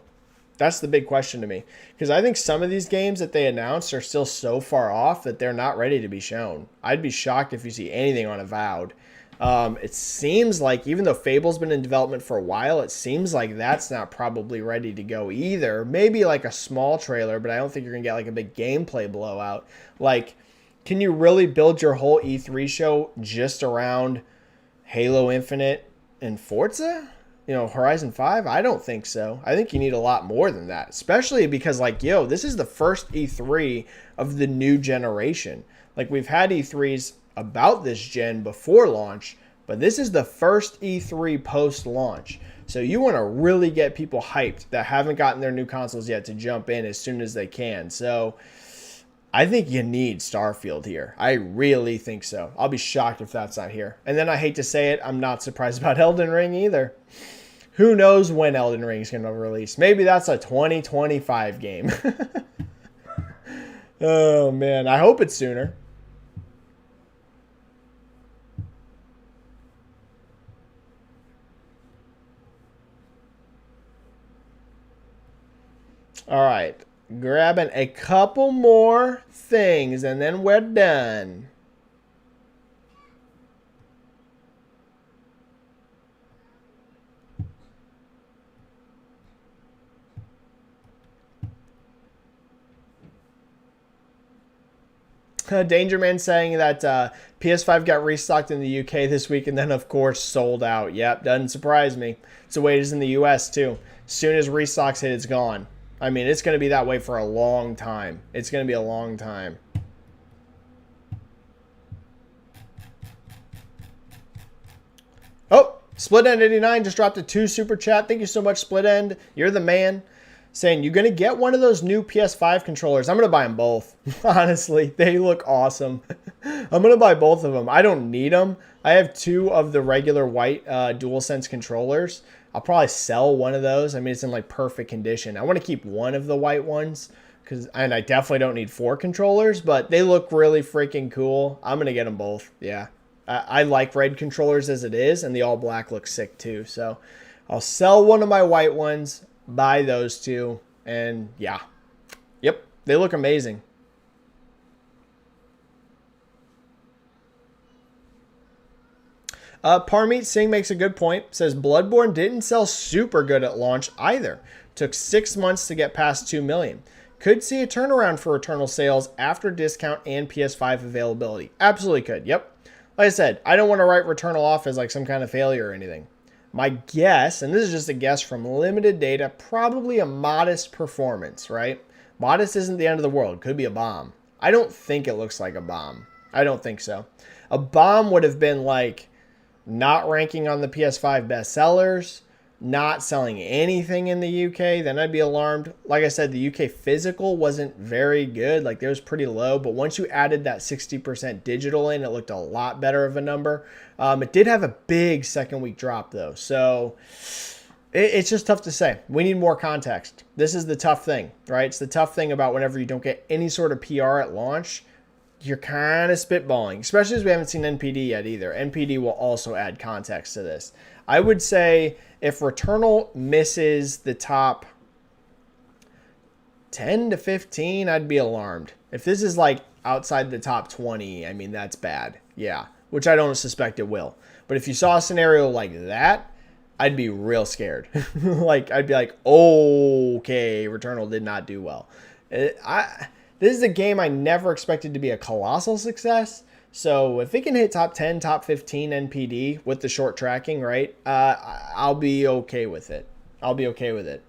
That's the big question to me. Because I think some of these games that they announced are still so far off that they're not ready to be shown. I'd be shocked if you see anything on Avowed. It seems like, even though Fable's been in development for a while, it seems like that's not probably ready to go either. Maybe like a small trailer, but I don't think you're going to get like a big gameplay blowout. Like, can you really build your whole E3 show just around Halo Infinite and Forza? You know, Horizon 5? I don't think so. I think you need a lot more than that, especially because, like, yo, this is the first E3 of the new generation. Like, we've had E3s about this gen before launch, but this is the first E3 post-launch. So you want to really get people hyped that haven't gotten their new consoles yet to jump in as soon as they can. So I think you need Starfield here. I really think so. I'll be shocked if that's not here. And then I hate to say it, I'm not surprised about Elden Ring either. Who knows when Elden Ring is going to release? Maybe that's a 2025 game. Oh, man. I hope it's sooner. All right. Grabbing a couple more things, and then we're done. Danger Man saying that PS5 got restocked in the UK this week and then, of course, sold out. Yep, doesn't surprise me. It's the way it is in the US, too. As soon as restocks hit, it's gone. I mean, it's going to be that way for a long time. It's going to be a long time. Oh, Split End 89 just dropped a 2 super chat. Thank you so much, Split End. You're the man. Saying, you're going to get one of those new PS5 controllers. I'm going to buy them both. Honestly, they look awesome. I'm going to buy both of them. I don't need them. I have 2 of the regular white DualSense controllers. I'll probably sell one of those. I mean, it's in like perfect condition. I want to keep one of the white ones, and I definitely don't need 4 controllers, but they look really freaking cool. I'm going to get them both. Yeah. I like red controllers as it is, and the all black looks sick too. So I'll sell one of my white ones, buy those 2, and yeah. Yep, they look amazing. Parmeet Singh makes a good point. Says Bloodborne didn't sell super good at launch either. Took 6 months to get past 2 million. Could see a turnaround for Eternal sales after discount and PS5 availability. Absolutely could. Yep. Like I said, I don't want to write Returnal off as like some kind of failure or anything. My guess, and this is just a guess from limited data, probably a modest performance, right? Modest isn't the end of the world. Could be a bomb. I don't think it looks like a bomb. I don't think so. A bomb would have been like not ranking on the PS5 bestsellers, not selling anything in the UK, then I'd be alarmed. Like I said, the UK physical wasn't very good. Like, it was pretty low. But once you added that 60% digital in, it looked a lot better of a number. It did have a big second week drop, though. So it's just tough to say. We need more context. This is the tough thing, right? It's the tough thing about whenever you don't get any sort of PR at launch. You're kind of spitballing, especially as we haven't seen NPD yet either. NPD will also add context to this. I would say if Returnal misses the top 10 to 15, I'd be alarmed. If this is like outside the top 20, I mean, that's bad. Yeah, which I don't suspect it will. But if you saw a scenario like that, I'd be real scared. Like, I'd be like, okay, Returnal did not do well. This is a game I never expected to be a colossal success. So if it can hit top 10, top 15 NPD with the short tracking, right, I'll be okay with it. I'll be okay with it.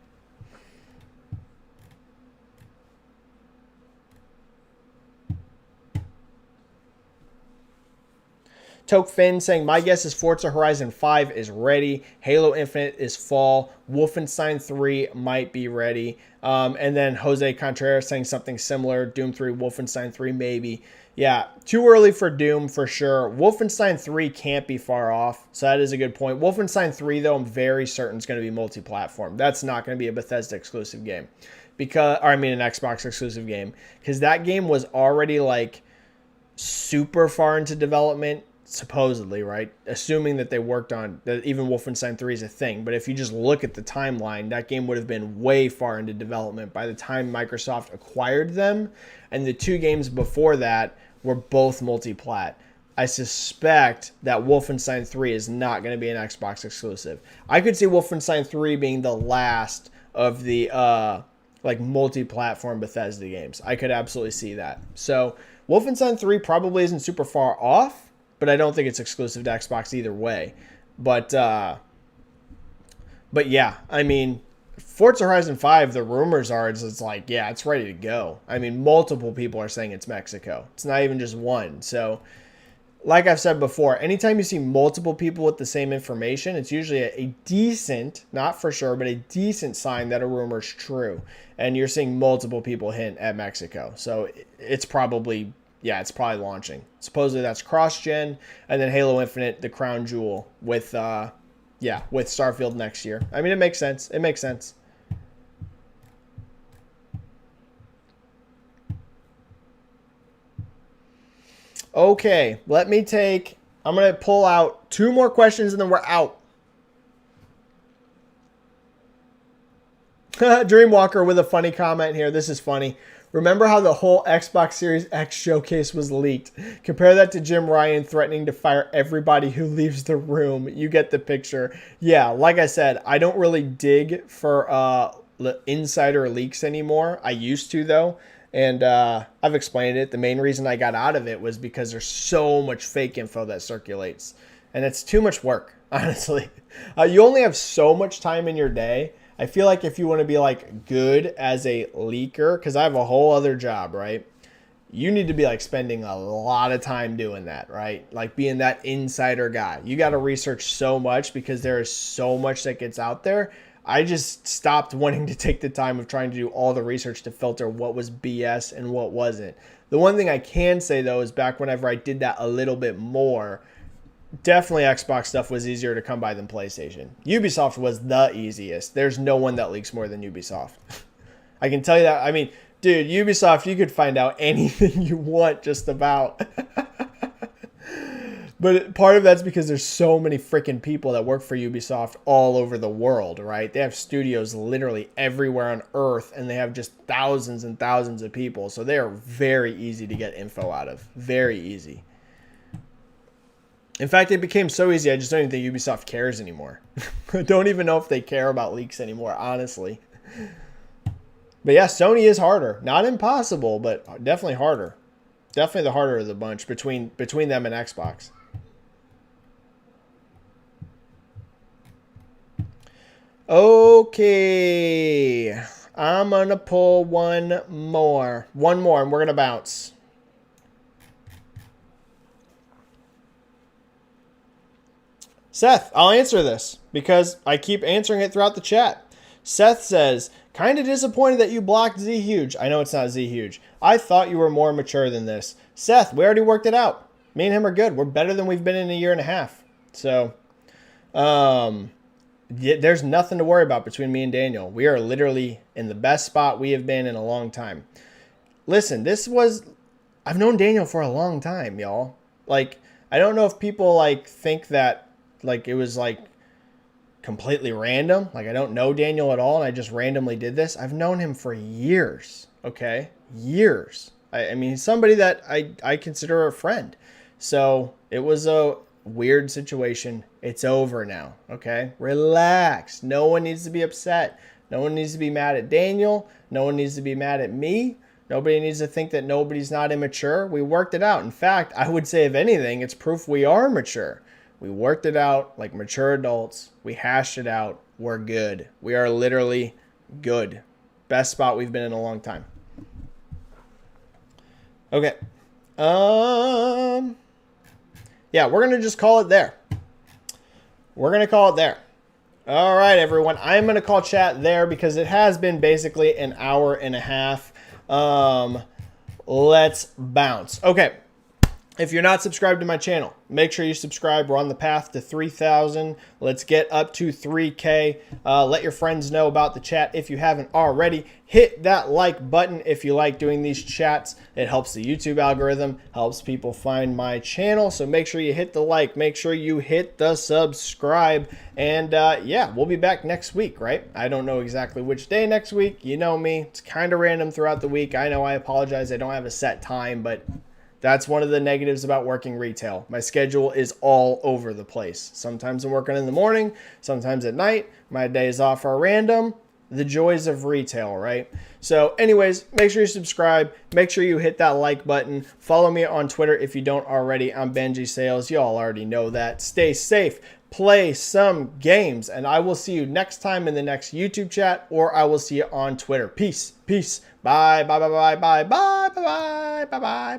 Toke Finn saying, my guess is Forza Horizon 5 is ready. Halo Infinite is fall. Wolfenstein 3 might be ready. And then Jose Contreras saying something similar. Doom 3, Wolfenstein 3 maybe. Yeah, too early for Doom for sure. Wolfenstein 3 can't be far off, so that is a good point. Wolfenstein 3, though, I'm very certain is going to be multi-platform. That's not going to be a Bethesda exclusive game. An Xbox exclusive game. Because that game was already, like, super far into development, supposedly, right? Assuming that they worked on, that even Wolfenstein 3 is a thing. But if you just look at the timeline, that game would have been way far into development by the time Microsoft acquired them. And the 2 games before that were both multi-plat. I suspect that Wolfenstein 3 is not going to be an Xbox exclusive. I could see Wolfenstein 3 being the last of the multi-platform Bethesda games. I could absolutely see that. So Wolfenstein 3 probably isn't super far off, but I don't think it's exclusive to Xbox either way. But yeah, I mean, Forza Horizon 5, the rumors are it's like, yeah, it's ready to go. I mean, multiple people are saying it's Mexico. It's not even just one. So, like I've said before, anytime you see multiple people with the same information, it's usually a decent, not for sure, but a decent sign that a rumor is true. And you're seeing multiple people hint at Mexico. So it's probably launching. Supposedly that's cross-gen, and then Halo Infinite, the crown jewel, with Starfield next year. I mean, it makes sense. It makes sense. Okay, I'm going to pull out 2 more questions and then we're out. Dreamwalker with a funny comment here. This is funny. Remember how the whole Xbox Series X showcase was leaked? Compare that to Jim Ryan threatening to fire everybody who leaves the room. You get the picture. Yeah, like I said, I don't really dig for insider leaks anymore. I used to, though. And I've explained it. The main reason I got out of it was because there's so much fake info that circulates. And it's too much work, honestly. You only have so much time in your day. I feel like if you want to be like good as a leaker, because I have a whole other job, right? You need to be like spending a lot of time doing that, right? Like being that insider guy. You got to research so much because there is so much that gets out there. I just stopped wanting to take the time of trying to do all the research to filter what was BS and what wasn't. The one thing I can say, though, is back whenever I did that a little bit more, definitely Xbox stuff was easier to come by than PlayStation. Ubisoft was the easiest. There's no one that leaks more than Ubisoft. I can tell you that. I mean, dude, Ubisoft, you could find out anything you want just about. But part of that's because there's so many freaking people that work for Ubisoft all over the world, right? They have studios literally everywhere on Earth, and they have just thousands and thousands of people. So they are very easy to get info out of. Very easy. In fact, it became so easy, I just don't even think Ubisoft cares anymore. I don't even know if they care about leaks anymore, honestly. But yeah, Sony is harder. Not impossible, but definitely harder. Definitely the harder of the bunch between them and Xbox. Okay, I'm going to pull one more, and we're going to bounce. Seth, I'll answer this because I keep answering it throughout the chat. Seth says, kind of disappointed that you blocked Z Huge. I know it's not Z Huge. I thought you were more mature than this. Seth, we already worked it out. Me and him are good. We're better than we've been in a year and a half. So, there's nothing to worry about between me and Daniel. We are literally in the best spot we have been in a long time. Listen, I've known Daniel for a long time, y'all. Like, I don't know if people like think that like it was like completely random. Like I don't know Daniel at all and I just randomly did this. I've known him for years, okay? Years. I mean, he's somebody that I consider a friend. So it was a weird situation. It's over now, okay? Relax. No one needs to be upset. No one needs to be mad at Daniel. No one needs to be mad at me. Nobody needs to think that nobody's not immature. We worked it out. In fact, I would say if anything, it's proof we are mature. We worked it out like mature adults. We hashed it out. We're good. We are literally good. Best spot we've been in a long time. Okay. yeah, we're going to just call it there. We're going to call it there. All right, everyone. I'm going to call chat there because it has been basically an hour and a half. Let's bounce. Okay. If you're not subscribed to my channel, make sure you subscribe. We're on the path to 3,000. Let's get up to 3K. Let your friends know about the chat if you haven't already. Hit that like button if you like doing these chats. It helps the YouTube algorithm, helps people find my channel. So make sure you hit the like, make sure you hit the subscribe. And yeah, we'll be back next week, right? I don't know exactly which day next week. You know me. It's kind of random throughout the week. I know, I apologize. I don't have a set time, but that's one of the negatives about working retail. My schedule is all over the place. Sometimes I'm working in the morning, sometimes at night. My days off are random. The joys of retail, right? So anyways, make sure you subscribe. Make sure you hit that like button. Follow me on Twitter if you don't already. I'm Benji-Sales. You all already know that. Stay safe. Play some games. And I will see you next time in the next YouTube chat, or I will see you on Twitter. Peace. Peace. Bye. Bye. Bye. Bye. Bye. Bye. Bye. Bye. Bye. Bye. Bye.